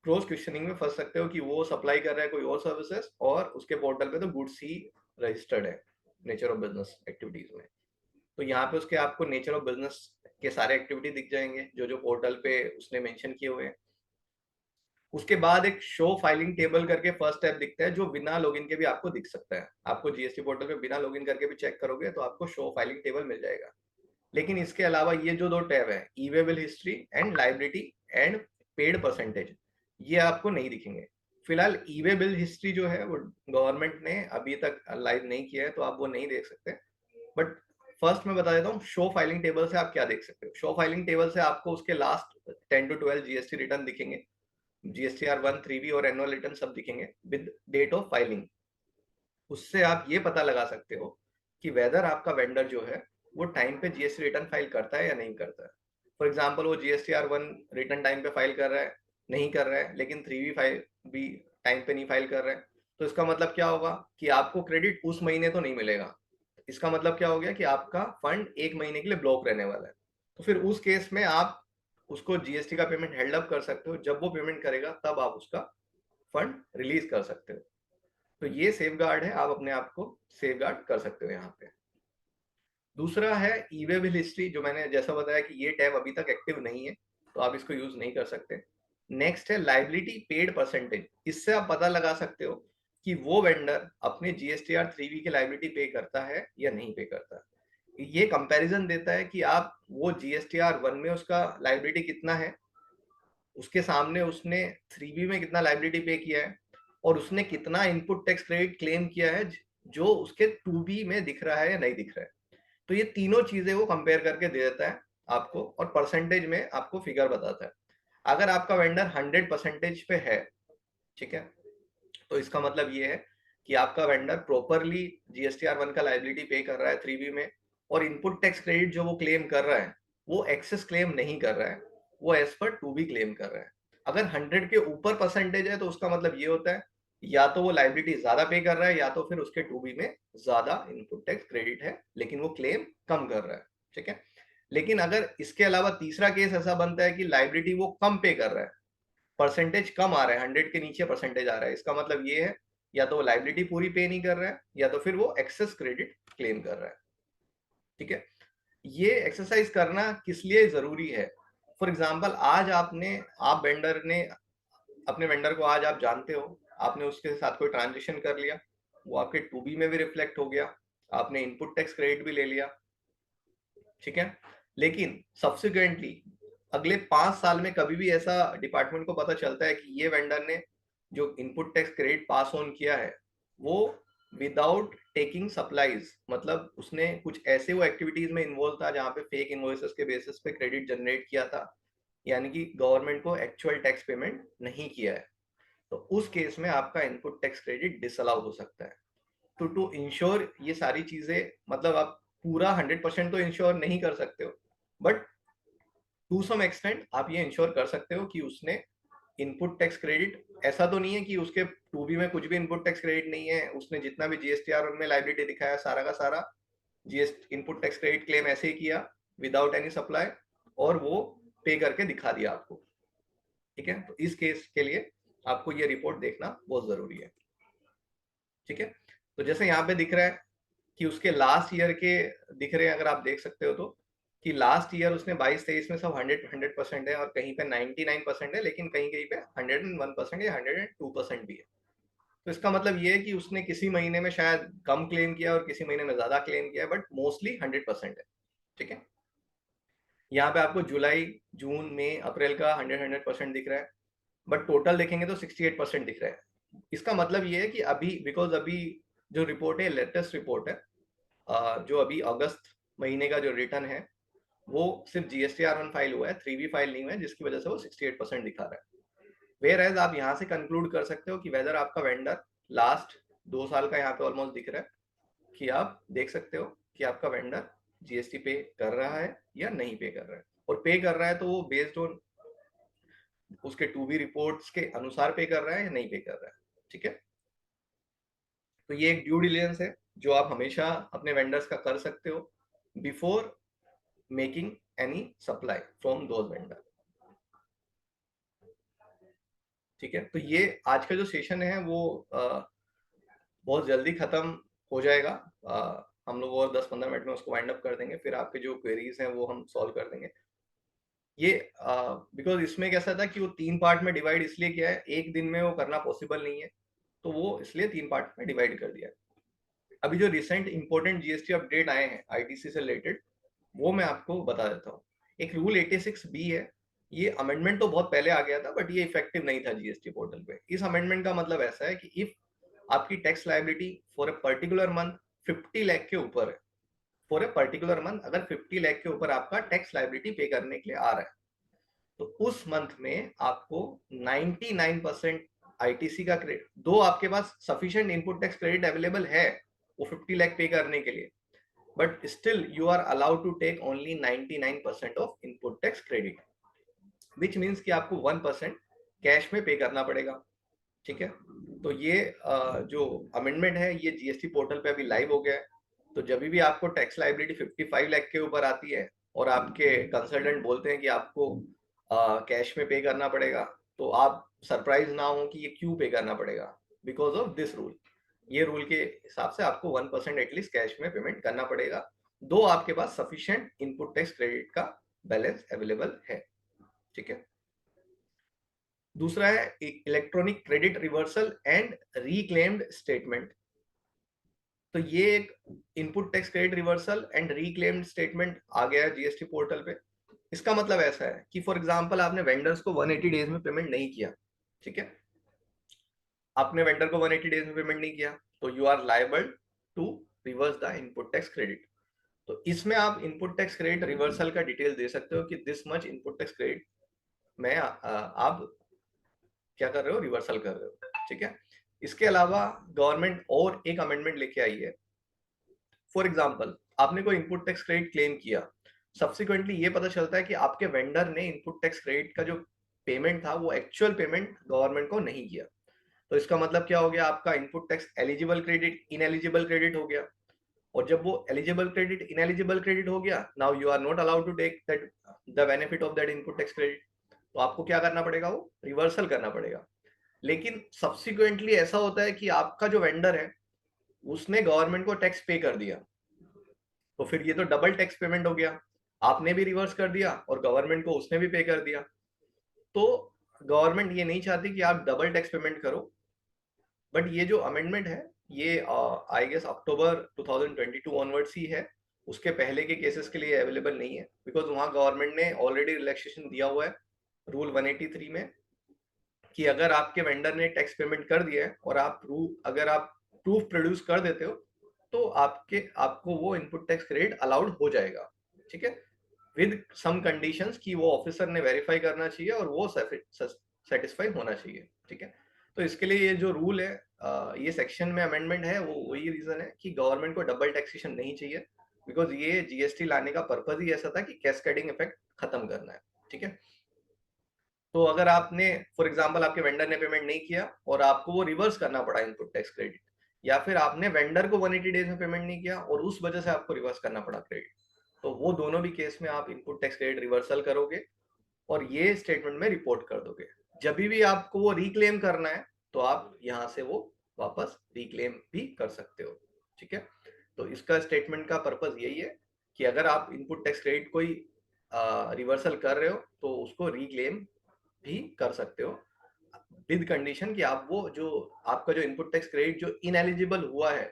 क्रॉस क्वेश्चनिंग में फंस सकते हो कि वो सप्लाई कर रहा है कोई और सर्विसेज और उसके पोर्टल पे तो गुड्स ही रजिस्टर्ड है नेचर ऑफ बिजनेस एक्टिविटीज में। तो यहाँ पे उसके आपको नेचर ऑफ बिजनेस के सारे एक्टिविटी दिख जाएंगे जो जो पोर्टल पे उसने मेंशन किए हुए हैं। उसके बाद एक शो फाइलिंग टेबल करके फर्स्ट स्टेप दिखता है, जो बिना लॉगिन के भी आपको दिख सकता है। आपको जीएसटी पोर्टल पे बिना लॉगिन करके भी चेक करोगे तो आपको शो फाइलिंग टेबल मिल जाएगा। लेकिन इसके अलावा ये जो दो टैब है, e way bill history and liability and paid percentage, ये आपको नहीं दिखेंगे। फिलहाल ई वे बिल हिस्ट्री जो है वो गवर्नमेंट ने अभी तक लाइव नहीं किया है, तो आप वो नहीं देख सकते। बट फर्स्ट मैं बता देता हूँ शो फाइलिंग टेबल से आप क्या देख सकते हो। शो फाइलिंग टेबल से आपको उसके लास्ट 10 to 12 जीएसटी रिटर्न दिखेंगे, जीएसटीआर 1, 3B और एनुअल रिटर्न सब दिखेंगे विद डेट ऑफ फाइलिंग। उससे आप ये पता लगा सकते हो कि वेदर आपका वेंडर जो है वो टाइम पे जीएसटी रिटर्न फाइल करता है या नहीं करता है। फॉर एग्जाम्पल वो जीएसटीआर 1 रिटर्न टाइम पे फाइल कर रहा है, नहीं कर रहा है, लेकिन 3B फाइल भी टाइम पे नहीं फाइल कर रहा है, तो इसका मतलब क्या होगा कि आपको क्रेडिट उस महीने तो नहीं मिलेगा। इसका मतलब क्या हो गया कि आपका फंड एक महीने के लिए ब्लॉक रहने वाला है। तो फिर उस केस में आप उसको जीएसटी का पेमेंट हेल्ड अप कर सकते हो। जब वो पेमेंट करेगा तब आप उसका फंड रिलीज कर सकते हो। तो ये सेफ गार्ड है, आप अपने आप को सेफ गार्ड कर सकते हो यहाँ पे। दूसरा है ई वे बिल हिस्ट्री, जो मैंने जैसा बताया कि ये टैब अभी तक एक्टिव नहीं है, तो आप इसको यूज नहीं कर सकते। नेक्स्ट है लाइबिलिटी पेड परसेंटेज। इससे आप पता लगा सकते हो कि वो वेंडर अपने जीएसटीआर 3B की लाइबिलिटी पे करता है या नहीं पे करता। ये कंपैरिजन देता है कि आप वो जीएसटीआर 1 में उसका लाइबिलिटी कितना है, उसके सामने उसने 3B में कितना लाइबिलिटी पे किया है, और उसने कितना इनपुट टैक्स क्रेडिट क्लेम किया है जो उसके 2B में दिख रहा है या नहीं दिख रहा है। तो ये तीनों चीजें वो कंपेयर करके दे देता है आपको, और परसेंटेज में आपको फिगर बताता है। अगर आपका वेंडर 100% पे है, ठीक है, तो इसका मतलब ये है कि आपका वेंडर प्रॉपरली जीएसटीआर 1 का लाइबिलिटी पे कर रहा है 3B में, और इनपुट टैक्स क्रेडिट जो वो क्लेम कर रहा है वो एक्सेस क्लेम नहीं कर रहा है, वो एज पर 2B क्लेम कर रहा है। अगर 100 के ऊपर परसेंटेज है तो उसका मतलब ये होता है या तो वो लाइबिलिटी ज्यादा पे कर रहा है, या तो फिर उसके 2B में ज्यादा इनपुट टैक्स क्रेडिट है लेकिन वो क्लेम कम कर रहा है। ठीक है, लेकिन अगर इसके अलावा तीसरा केस ऐसा बनता है कि लाइबिलिटी वो कम पे कर रहा है, परसेंटेज कम आ रहा है, 100 के नीचे परसेंटेज आ रहा है, इसका मतलब ये है या तो वो लाइबिलिटी पूरी पे नहीं कर रहा है, या तो फिर वो एक्सेस क्रेडिट क्लेम कर रहा है। ठीक है, ये एक्सरसाइज करना किस लिए जरूरी है। फॉर एग्जाम्पल आज आप वेंडर ने अपने वेंडर को आज आप जानते हो, आपने उसके साथ कोई ट्रांजेक्शन कर लिया, वो आपके 2B में भी रिफ्लेक्ट हो गया, आपने इनपुट टैक्स क्रेडिट भी ले लिया। ठीक है, लेकिन सब्सिक्वेंटली अगले 5 साल में कभी भी ऐसा डिपार्टमेंट को पता चलता है कि ये वेंडर ने जो input tax credit pass on किया है वो विदाउट टेकिंग सप्लाईज, मतलब उसने कुछ ऐसे वो एक्टिविटीज में इन्वॉल्व था जहां पे फेक इनवॉइसेस के बेसिस पे क्रेडिट जनरेट किया था, यानी कि गवर्नमेंट को एक्चुअल टैक्स पेमेंट नहीं किया है, तो उस केस में आपका इनपुट टैक्स क्रेडिट डिसअलाउ हो सकता है। तो टू इंश्योर ये सारी चीजें, मतलब आप पूरा 100% तो इंश्योर नहीं कर सकते हो, बट टू सम एक्सटेंट आप ये इंश्योर कर सकते हो कि उसने इनपुट टैक्स क्रेडिट, ऐसा तो नहीं है कि उसके 2B में कुछ भी इनपुट टैक्स क्रेडिट नहीं है, उसने जितना भी जीएसटीआर में लाइबिलिटी दिखाया सारा का सारा GST input tax credit claim ऐसे ही किया विदाउट एनी सप्लाई, और वो पे करके दिखा दिया आपको। ठीक है, तो इस केस के लिए आपको ये रिपोर्ट देखना बहुत जरूरी है। ठीक है, तो जैसे यहाँ पे दिख रहा है कि उसके लास्ट ईयर के दिख रहे हैं, अगर आप देख सकते हो तो, कि लास्ट ईयर उसने 22-23 में सब 100% है, और कहीं पे 99% है, लेकिन कहीं कहीं पे 101% या 102% भी है। तो इसका मतलब ये है कि उसने किसी महीने में शायद कम क्लेम किया और किसी महीने में ज्यादा क्लेम किया, बट मोस्टली 100% है। ठीक है, यहाँ पे आपको जुलाई, जून, मई, अप्रैल का 100% दिख रहा है, बट टोटल देखेंगे तो 68% दिख रहा है। इसका मतलब ये है कि अभी, बिकॉज अभी जो रिपोर्ट है लेटेस्ट रिपोर्ट है, जो अभी अगस्त महीने का जो रिटर्न है वो सिर्फ GSTR 1 फाइल हुआ है, 3B फाइल नहीं हुआ है, जिसकी वजह से वो 68% दिखा रहा है। वेयर एज आप यहाँ से कंक्लूड कर सकते हो कि वेदर आपका वेंडर लास्ट 2 साल का यहाँ पे ऑलमोस्ट दिख रहा है, कि आप देख सकते हो कि आपका वेंडर जीएसटी पे कर रहा है या नहीं पे कर रहा है, और पे कर रहा है तो वो बेस्ड ऑन उसके 2B रिपोर्ट्स के अनुसार पे कर रहा है या नहीं पे कर रहा है। ठीक है, तो ये एक ड्यू डिलिजेंस है जो आप हमेशा अपने वेंडर्स का कर सकते हो before making any supply from those vendor. ठीक है, तो ये आज का जो सेशन है वो बहुत जल्दी खत्म हो जाएगा। हम लोग और 10-15 मिनट में उसको वाइंड अप कर देंगे, फिर आपके जो क्वेरीज हैं वो हम सॉल्व कर देंगे। ये बिकॉज इसमें कैसा था कि वो 3 पार्ट में डिवाइड इसलिए किया है, एक दिन में वो करना पॉसिबल नहीं है, तो वो इसलिए 3 पार्ट में डिवाइड कर दिया है। अभी जो रिसेंट इंपॉर्टेंट जीएसटी अपडेट आए हैं आईटीसी से रिलेटेड, वो मैं आपको बता देता हूँ। एक रूल 86B है, ये अमेंडमेंट तो बहुत पहले आ गया था बट ये इफेक्टिव नहीं था जीएसटी पोर्टल पे। इस अमेंडमेंट का मतलब ऐसा है कि इफ आपकी tax liability for a particular month 50 lakh के ऊपर है, फॉर ए पर्टिकुलर मंथ अगर 50 लाख के ऊपर आपका टैक्स लायबिलिटी पे करने के लिए आ रहा है, तो उस मंथ में आपको 99% आईटीसी का क्रेडिट, दो आपके पास sufficient input tax credit available है वो 50 लाख पे करने के लिए, but still you are allowed to take only 99% of input tax credit, which means कि आपको 1% कैश में पे करना पड़ेगा। ठीक है, तो ये जो अमेंडमेंट है ये जीएसटी पोर्टल पे अभी लाइव हो गया है। तो जब भी आपको टैक्स लायबिलिटी 55 लाख के ऊपर आती है और आपके कंसल्टेंट बोलते हैं कि आपको कैश में पे करना पड़ेगा, तो आप सरप्राइज ना हो कि ये क्यों पे करना पड़ेगा, बिकॉज ऑफ दिस रूल। ये रूल के हिसाब से आपको 1% एटलीस्ट कैश में पेमेंट करना पड़ेगा, दो आपके पास सफिशिएंट इनपुट टैक्स क्रेडिट का बैलेंस अवेलेबल है। ठीक है, दूसरा है electronic credit reversal and reclaimed statement. तो ये एक input tax credit reversal and reclaimed statement आ गया है जीएसटी पोर्टल पे। इसका मतलब ऐसा है कि फॉर एग्जांपल आपने वेंडर्स को 180 डेज में पेमेंट नहीं किया, ठीक है, आपने वेंडर को 180 डेज में पेमेंट नहीं किया, तो you are liable to reverse the input tax credit. तो इसमें आप इनपुट टैक्स क्रेडिट रिवर्सल का डिटेल दे सकते हो कि this much input tax credit में आप क्या कर रहे हो, रिवर्सल कर रहे हो। ठीक है, इसके अलावा गवर्नमेंट और एक अमेंडमेंट लेके आई है। फॉर एग्जांपल आपने कोई इनपुट टैक्स क्रेडिट क्लेम किया, सब्सिक्वेंटली ये पता चलता है कि आपके वेंडर ने इनपुट टैक्स क्रेडिट का जो पेमेंट था वो एक्चुअल पेमेंट गवर्नमेंट को नहीं किया, तो इसका मतलब क्या हो गया, आपका input tax eligible credit ineligible credit हो गया। और जब वो एलिजिबल क्रेडिट इनएलिजिबल क्रेडिट हो गया, now you are not allowed to take that the benefit of that input tax credit, तो आपको क्या करना पड़ेगा, वो रिवर्सल करना पड़ेगा। लेकिन सब्सिक्वेंटली ऐसा होता है कि आपका जो वेंडर है उसने गवर्नमेंट को टैक्स पे कर दिया, तो फिर ये तो डबल टैक्स पेमेंट हो गया, आपने भी रिवर्स कर दिया और गवर्नमेंट को उसने भी पे कर दिया। तो गवर्नमेंट ये नहीं चाहती कि आप डबल टैक्स पेमेंट करो, बट ये जो अमेंडमेंट है ये आई गेस अक्टूबर 2022 ऑनवर्ड्स ही है, उसके पहले के केसेस के लिए अवेलेबल नहीं है, बिकॉज वहां गवर्नमेंट ने ऑलरेडी रिलैक्सेशन दिया हुआ है रूल 183 में कि अगर आपके वेंडर ने टैक्स पेमेंट कर दिया है और अगर आप प्रूफ प्रोड्यूस कर देते हो, तो आपको वो इनपुट टैक्स क्रेडिट अलाउड हो जाएगा। ठीक है, विद सम कंडीशंस कि वो ऑफिसर ने वेरीफाई करना चाहिए और वो सेटिस्फाई होना चाहिए। ठीक है, तो इसके लिए ये जो रूल है, ये सेक्शन में अमेंडमेंट है, वो वही रीजन है कि गवर्नमेंट को डबल टैक्सेशन नहीं चाहिए, बिकॉज ये जीएसटी लाने का पर्पज ही ऐसा था कि कैस्केडिंग इफेक्ट खत्म करना है। ठीक है, तो अगर आपने फॉर एग्जांपल आपके वेंडर ने पेमेंट नहीं किया और आपको वो रिवर्स करना पड़ा इनपुट टैक्स क्रेडिट, या फिर आपने वेंडर को 180 डेज में पेमेंट नहीं किया और उस वजह से आपको रिवर्स करना पड़ा क्रेडिट, तो वो दोनों भी केस में आप इनपुट टैक्स क्रेडिट रिवर्सल करोगे और ये स्टेटमेंट में रिपोर्ट कर दोगे। जब भी आपको वो रिक्लेम करना है तो आप यहाँ से वो वापस रिक्लेम भी कर सकते हो। ठीक है, तो इसका स्टेटमेंट का पर्पज यही है कि अगर आप इनपुट टैक्स क्रेडिट कोई रिवर्सल कर रहे हो तो उसको रिक्लेम भी कर सकते हो, विद कंडीशन कि आप वो जो आपका जो इनपुट टैक्स क्रेडिट जो इनएलिजिबल हुआ है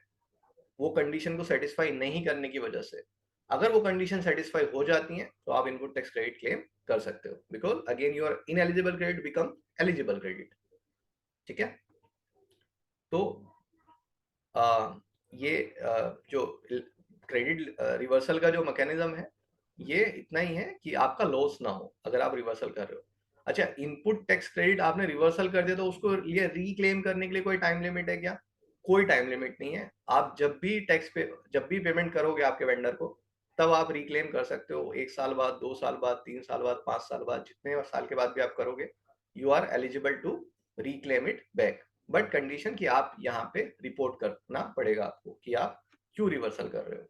वो कंडीशन को सेटिस्फाई नहीं करने की वजह से, अगर वो कंडीशन सेटिस्फाई हो जाती है तो आप इनपुट टैक्स क्रेडिट क्लेम कर सकते हो, because again your ineligible credit become eligible credit. ठीक है, तो ये जो क्रेडिट रिवर्सल का जो मैकेनिज्म है ये इतना ही है कि आपका लॉस ना हो अगर आप रिवर्सल कर रहे हो। अच्छा, इनपुट टैक्स क्रेडिट आपने रिवर्सल कर दिया तो उसको लिए रिक्लेम करने के लिए कोई टाइम लिमिट है क्या? कोई टाइम लिमिट नहीं है, आप जब भी पेमेंट करोगे आपके वेंडर को तब आप रिक्लेम कर सकते हो, 1 साल बाद, 2 साल बाद, 3 साल बाद, 5 साल बाद, जितने साल के बाद भी आप करोगे you are eligible to reclaim it back, but condition कि आप यहाँ पे रिपोर्ट करना पड़ेगा आपको कि आप क्यों रिवर्सल कर रहे हो।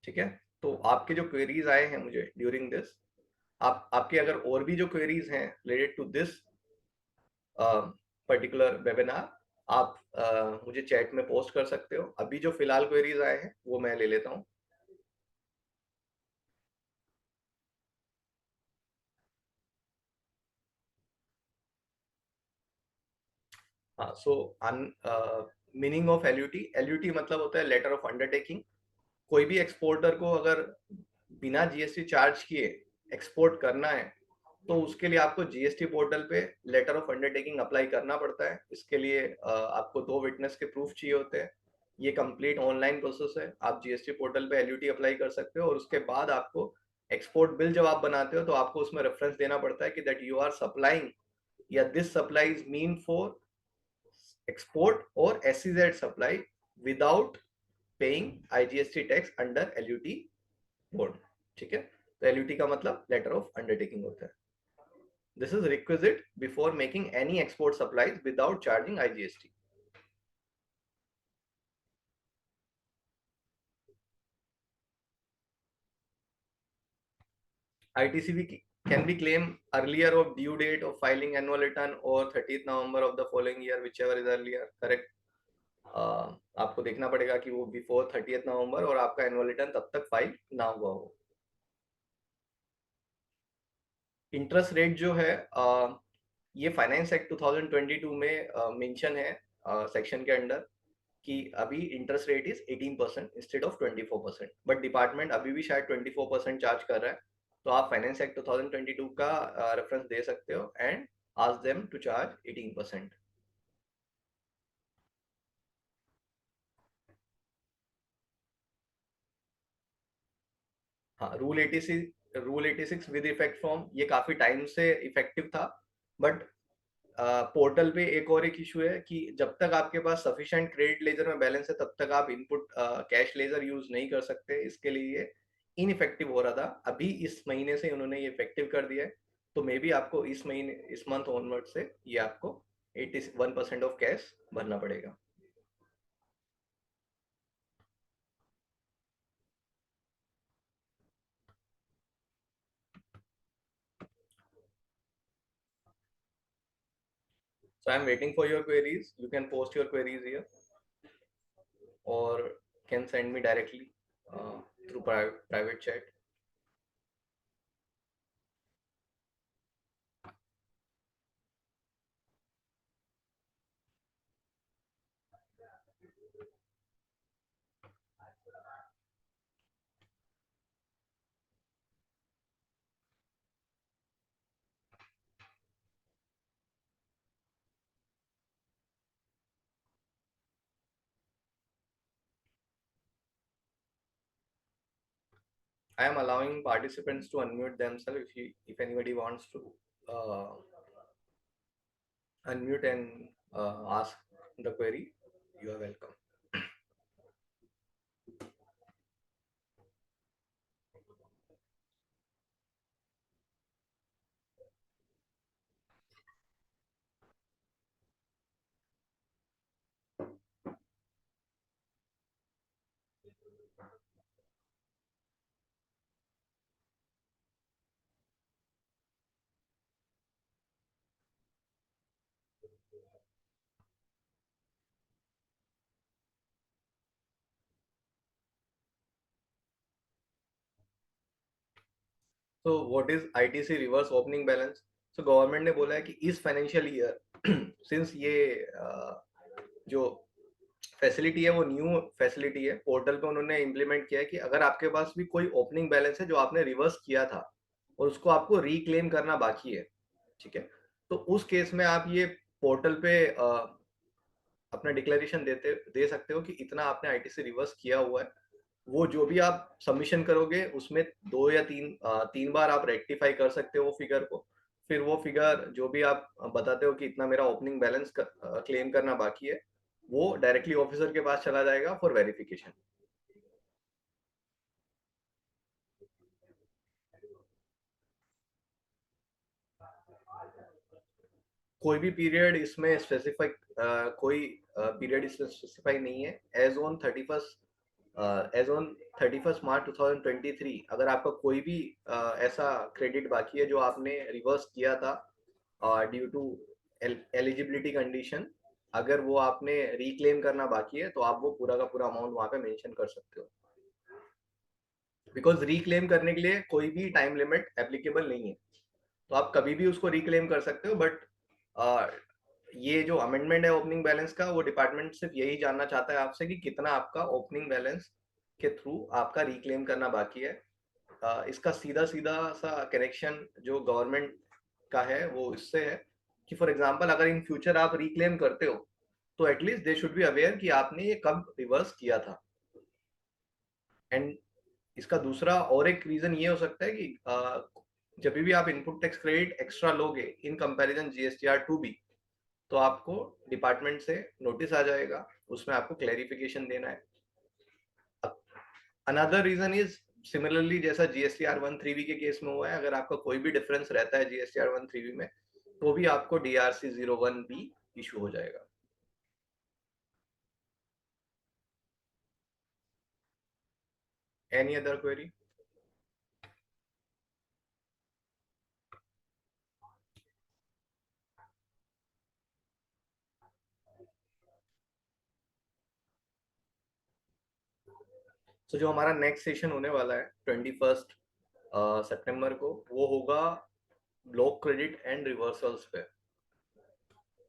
ठीक है, तो आपके जो क्वेरीज आए हैं मुझे ड्यूरिंग दिस, आपके अगर और भी जो क्वेरीज हैं related to this particular webinar, आप मुझे चैट में पोस्ट कर सकते हो। अभी जो फिलहाल क्वेरीज आए हैं वो मैं ले लेता हूँ। हाँ, सो मीनिंग ऑफ एलयूटी, एलयूटी मतलब होता है लेटर ऑफ अंडरटेकिंग। कोई भी एक्सपोर्टर को अगर बिना जीएसटी चार्ज किए एक्सपोर्ट करना है तो उसके लिए आपको जीएसटी पोर्टल पे लेटर ऑफ अंडरटेकिंग अप्लाई करना पड़ता है। इसके लिए आपको 2 विटनेस के प्रूफ चाहिए होते हैं। ये कंप्लीट ऑनलाइन प्रोसेस है। आप जीएसटी पोर्टल पे एलयूटी अप्लाई कर सकते हो और उसके बाद आपको एक्सपोर्ट बिल जब आप बनाते हो तो आपको उसमें रेफरेंस देना पड़ता है कि दैट यू आर सप्लाइंग या this supplies mean for export or SEZ supply without paying IGST tax under LUT board। ठीक है, तो LUT का मतलब लेटर ऑफ अंडरटेकिंग होता है। This is requisite before making any export supplies without charging IGST। ITCB can be claimed earlier of due date of filing annual return or 30th November of the following year, whichever is earlier, correct। आपको देखना पड़ेगा कि वो बिफोर 30th नवंबर और आपका एनुअल रिटर्न तब तक फाइल ना हुआ हो। इंटरेस्ट रेट जो है ये फाइनेंस एक्ट 2022 में मेंशन है सेक्शन के अंडर कि अभी interest rate is 18% instead of 24%, but department अभी भी शायद 24% चार्ज कर रहा है। तो आप फाइनेंस एक्ट 2022 का रेफरेंस दे सकते हो and ask them to charge 18%। हाँ, रूल 86 विद इफेक्ट फ्रॉम, ये काफी टाइम से इफेक्टिव था, बट पोर्टल पे एक और एक इशू है कि जब तक आपके पास सफिशिएंट क्रेडिट लेजर में बैलेंस है तब तक आप इनपुट कैश लेजर यूज नहीं कर सकते। इसके लिए ये इनइफेक्टिव हो रहा था। अभी इस महीने से उन्होंने ये इफेक्टिव कर दिया है, तो मे बी आपको इस मंथ ऑनवर्ड से ये आपको 81% ऑफ कैश भरना पड़ेगा। So I'm waiting for your queries. You can post your queries here or can send me directly through private chat. I am allowing participants to unmute themselves. If anybody wants to uh, unmute and ask the query, you are welcome. So what is ITC reverse opening balance? So government ने बोला है कि इस फाइनेंशियल ईयर सिंस ये जो फैसिलिटी है वो न्यू फैसिलिटी है, पोर्टल पे उन्होंने इम्प्लीमेंट किया है कि अगर आपके पास भी कोई ओपनिंग बैलेंस है जो आपने रिवर्स किया था और उसको आपको रिक्लेम करना बाकी है, ठीक है, तो उस केस में आप ये पोर्टल पे अपना डिक्लेरेशन दे सकते हो कि इतना आपने आईटीसी रिवर्स किया हुआ है। वो जो भी आप सबमिशन करोगे उसमें 2 या 3 बार आप रेक्टिफाई कर सकते हो वो फिगर को। फिर वो फिगर जो भी आप बताते हो कि इतना मेरा ओपनिंग बैलेंस क्लेम करना बाकी है, वो डायरेक्टली ऑफिसर के पास चला जाएगा फॉर वेरिफिकेशन। कोई भी पीरियड इसमें स्पेसिफिक कोई पीरियड इसमें स्पेसिफाई नहीं है। एज ऑन 31 मार्च 2023 अगर आपका कोई भी ऐसा क्रेडिट बाकी है जो आपने रिवर्स किया था ड्यू टू एलिजिबिलिटी कंडीशन, अगर वो आपने रिक्लेम करना बाकी है तो आप वो पूरा का पूरा अमाउंट वहां पे मेंशन कर सकते हो। बिकॉज रिक्लेम करने के लिए कोई भी टाइम लिमिट एप्लीकेबल नहीं है, तो आप कभी भी उसको रिक्लेम कर सकते हो, बट ये जो अमेंडमेंट है ओपनिंग बैलेंस का, वो डिपार्टमेंट सिर्फ यही जानना चाहता है आपसे कि कितना आपका ओपनिंग बैलेंस के थ्रू आपका रिक्लेम करना बाकी है। इसका सीधा सीधा सा कनेक्शन जो गवर्नमेंट का है वो इससे है कि फॉर एग्जांपल अगर इन फ्यूचर आप रिक्लेम करते हो तो at least they should be aware कि आपने ये कब रिवर्स किया था। एंड इसका दूसरा और एक रीजन ये हो सकता है कि जब भी आप इनपुट टैक्स क्रेडिट एक्स्ट्रा लोगे in comparison GSTR two B, तो आपको डिपार्टमेंट से नोटिस आ जाएगा, उसमें आपको क्लैरिफिकेशन देना है। अनदर रीजन इज सिमिलरली जैसा जीएसटीआर 1(3)B के केस में हुआ है, अगर आपका कोई भी डिफरेंस रहता है जीएसटीआर 1(3)B में, तो भी आपको DRC 01B इशू हो जाएगा। Any other query? तो जो हमारा नेक्स्ट सेशन होने वाला है 21 सितंबर को, वो होगा ब्लॉक क्रेडिट एंड रिवर्सल्स पे।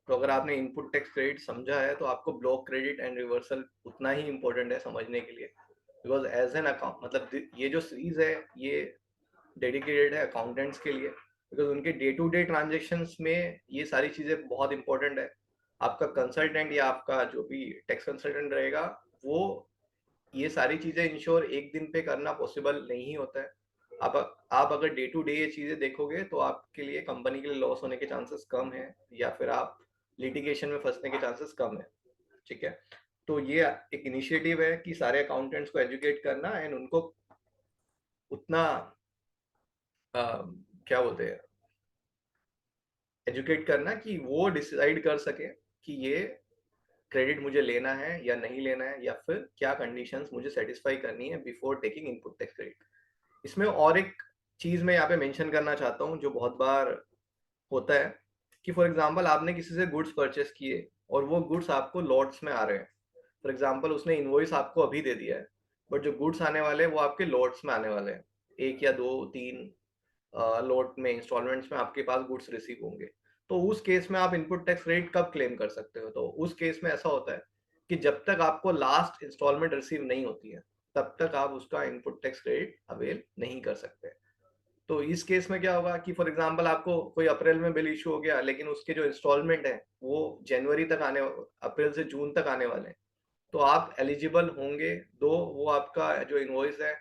तो अगर आपने इनपुट टैक्स क्रेडिट समझा है तो आपको ब्लॉक क्रेडिट एंड रिवर्सल उतना ही इंपॉर्टेंट है समझने के लिए, बिकॉज एज एन अकाउंट मतलब ये जो सीरीज है ये डेडिकेटेड है अकाउंटेंट्स के लिए, बिकॉज उनके डे टू डे ट्रांजेक्शन्स में ये सारी चीज़ें बहुत इंपॉर्टेंट है। आपका कंसल्टेंट या आपका जो भी टैक्स कंसल्टेंट रहेगा, वो ये सारी चीज़ें इंश्योर एक दिन पे करना पॉसिबल नहीं होता है। आप अगर डे टू डे ये चीज़ें देखोगे तो आपके लिए कंपनी के लिए लॉस होने के चांसेस कम है, या फिर आप लिटिगेशन में फंसने के चांसेस कम है। ठीक है, तो ये एक इनिशिएटिव है कि सारे अकाउंटेंट्स को एजुकेट करना एंड उनको उतना क्या बोलते हैं, एजुकेट करना कि वो डिसाइड कर सके कि ये क्रेडिट मुझे लेना है या नहीं लेना है, या फिर क्या कंडीशंस मुझे सेटिस्फाई करनी है before taking input tax credit. इसमें और एक चीज मैं यहाँ पे मेंशन करना चाहता हूँ जो बहुत बार होता है कि फॉर एग्जांपल आपने किसी से गुड्स परचेस किए और वो गुड्स आपको लॉट्स में आ रहे हैं। फॉर एग्जांपल उसने इनवॉइस आपको अभी दे दिया है, बट जो गुड्स आने वाले हैं वो आपके लॉट्स में आने वाले हैं, एक या दो तीन लॉट में इंस्टॉलमेंट्स में आपके पास गुड्स रिसीव होंगे। तो उस केस में आप इनपुट टैक्स क्रेडिट कब क्लेम कर सकते हो? तो उस केस में ऐसा होता है कि जब तक आपको लास्ट इंस्टॉलमेंट रिसीव नहीं होती है तब तक आप उसका इनपुट टैक्स क्रेडिट अवेल नहीं कर सकते। तो इस केस में क्या होगा कि फॉर एग्जांपल आपको कोई अप्रैल में बिल इशू हो गया, लेकिन उसके जो इंस्टॉलमेंट है वो जनवरी तक आने, अप्रैल से जून तक आने वाले हैं, तो आप एलिजिबल होंगे, दो वो आपका जो इनवॉइस है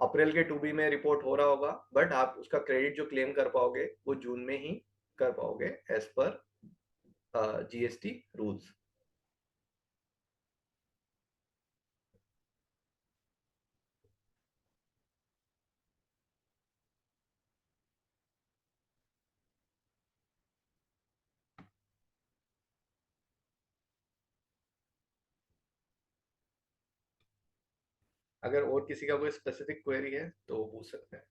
अप्रैल के 2B में रिपोर्ट हो रहा होगा, बट आप उसका क्रेडिट जो क्लेम कर पाओगे वो जून में ही कर पाओगे एज पर GST रूल्स। अगर और किसी का कोई स्पेसिफिक क्वेरी है तो पूछ सकते हैं।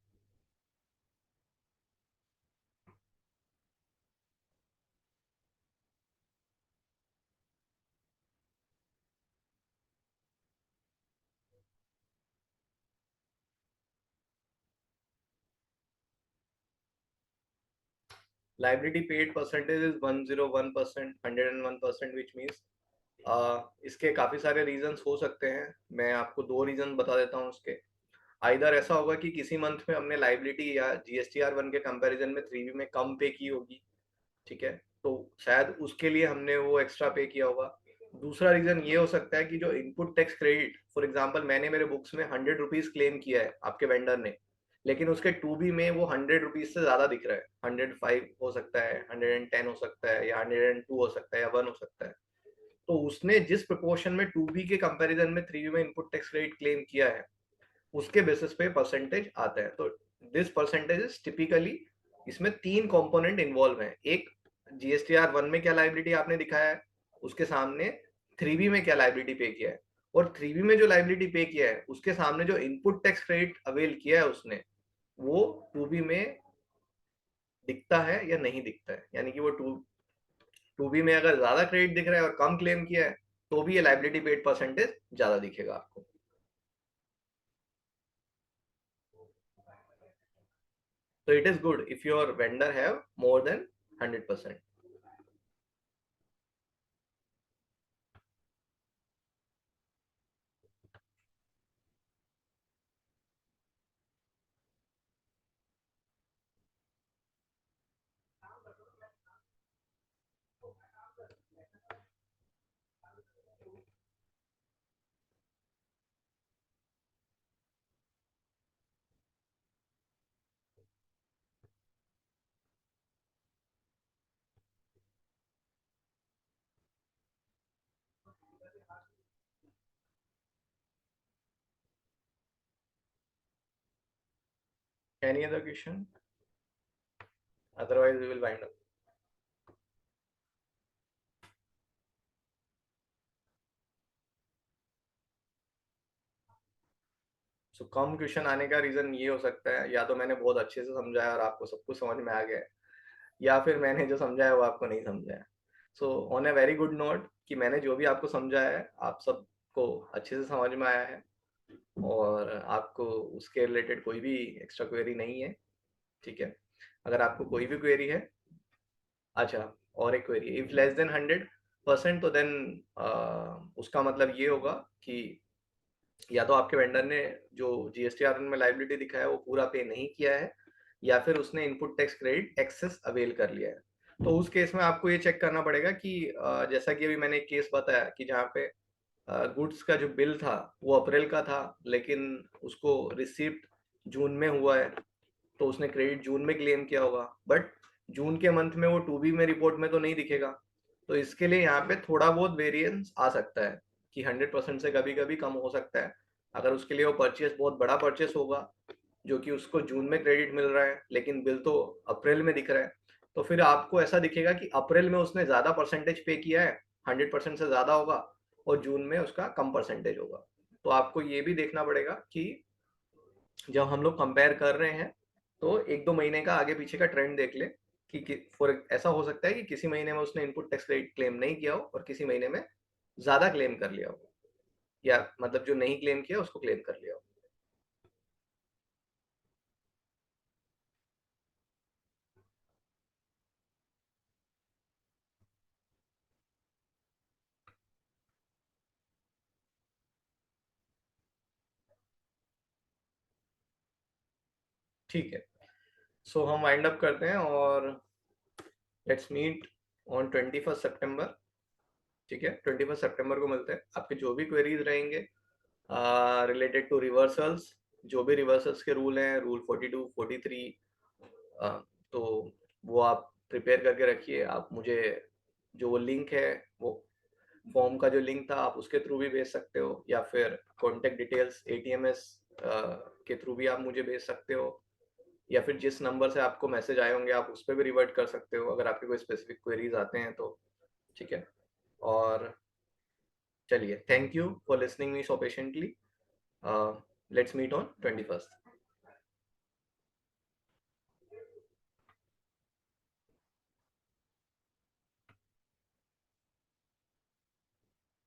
Liability paid percentage is 101%, 101%, which means इसके काफी सारे रीजंस हो सकते हैं। मैं आपको दो रीजन बता देता हूँ उसके। आइदर ऐसा होगा कि किसी मंथ में हमने लाइबिलिटी या GSTR 1 के कंपैरिजन में 3B में कम पे की होगी, ठीक है, तो शायद उसके लिए हमने वो एक्स्ट्रा पे किया होगा। दूसरा रीजन ये हो सकता है कि जो input tax credit, for example मैंने मेरे बुक्स में 100 रुपीज क्लेम किया है आपके वेंडर ने, लेकिन उसके 2B में वो 100 रुपीज से ज्यादा दिख रहा है, 105 हो सकता है, 110 हो सकता है, या 102 हो सकता है, या 1 हो सकता है। तो उसने जिस प्रोपोर्शन में 2B के कंपैरिजन में 3B में इनपुट टैक्स क्रेडिट क्लेम किया है उसके बेसिस पे परसेंटेज आता है। तो दिस परसेंटेज इज टिपिकली, इसमें तीन कंपोनेंट इन्वॉल्व हैं। एक, GSTR 1 में क्या लाइबिलिटी आपने दिखाया है, उसके सामने 3B में क्या लाइबिलिटी पे किया है, और 3B में जो लाइबिलिटी पे किया है उसके सामने जो इनपुट टैक्स क्रेडिट अवेल किया है उसने, वो 2B में दिखता है या नहीं दिखता है। यानी कि वो 2B में अगर ज्यादा क्रेडिट दिख रहा है और कम क्लेम किया है तो भी ये लाइबिलिटी पेड परसेंटेज ज्यादा दिखेगा आपको। So it is good if your vendor have more than 100%. Any other question? Otherwise, we will wind up. So come question आने का रीजन ये हो सकता है, या तो मैंने बहुत अच्छे से समझाया और आपको सब कुछ समझ में आ गया है, या फिर मैंने जो समझाया वो आपको नहीं समझाया. So on a very good note कि मैंने जो भी आपको समझाया है आप सबको अच्छे से समझ में आया है और आपको उसके रिलेटेड कोई भी एक्स्ट्रा क्वेरी नहीं है. ठीक है, अगर आपको कोई भी क्वेरी है. अच्छा, और एक क्वेरी, इफ लेस देन 100%, तो देन उसका मतलब ये होगा कि या तो आपके वेंडर ने जो जीएसटीआरएन में लाइबिलिटी दिखाया है वो पूरा पे नहीं किया है, या फिर उसने input tax credit excess avail कर लिया है. तो उस केस में आपको ये चेक करना पड़ेगा कि जैसा कि अभी मैंने एक केस बताया कि जहाँ पे गुड्स का जो बिल था वो अप्रैल का था, लेकिन उसको रिसिप्ट जून में हुआ है, तो उसने क्रेडिट जून में क्लेम किया होगा, बट जून के मंथ में वो 2B में रिपोर्ट में तो नहीं दिखेगा. तो इसके लिए यहाँ पे थोड़ा बहुत वेरिएंस आ सकता है कि 100% से कभी कभी कम हो सकता है. अगर उसके लिए वो परचेस बहुत बड़ा परचेस होगा जो कि उसको जून में क्रेडिट मिल रहा है लेकिन बिल तो अप्रैल में दिख रहा है, तो फिर आपको ऐसा दिखेगा कि अप्रैल में उसने ज्यादा परसेंटेज पे किया है, 100% से ज्यादा होगा, और जून में उसका कम परसेंटेज होगा. तो आपको ये भी देखना पड़ेगा कि जब हम लोग कंपेयर कर रहे हैं तो 1-2 महीने का आगे पीछे का ट्रेंड देख ले कि फॉर ऐसा हो सकता है कि किसी महीने में उसने इनपुट टैक्स क्रेडिट क्लेम नहीं किया हो और किसी महीने में ज्यादा क्लेम कर लिया हो, या मतलब जो नहीं क्लेम किया उसको क्लेम कर लिया हो. ठीक है, सो हम वाइंड अप करते हैं और लेट्स मीट ऑन 21 सितंबर. ठीक है, 21 सितंबर को मिलते हैं. आपके जो भी क्वेरीज रहेंगे रिलेटेड टू रिवर्सल्स, जो भी रिवर्सल्स के रूल हैं, रूल 42, 43, तो वो आप प्रिपेयर करके रखिए. आप मुझे जो वो लिंक है, वो फॉर्म का जो लिंक था, आप उसके थ्रू भी भेज सकते हो, या फिर कॉन्टेक्ट डिटेल्स ATMS के थ्रू भी आप मुझे भेज सकते हो, या फिर जिस नंबर से आपको मैसेज आए होंगे आप उस पर भी रिवर्ट कर सकते हो अगर आपके कोई स्पेसिफिक क्वेरीज आते हैं तो. ठीक है, और चलिए, thank you for listening me so patiently. Let's meet on 21.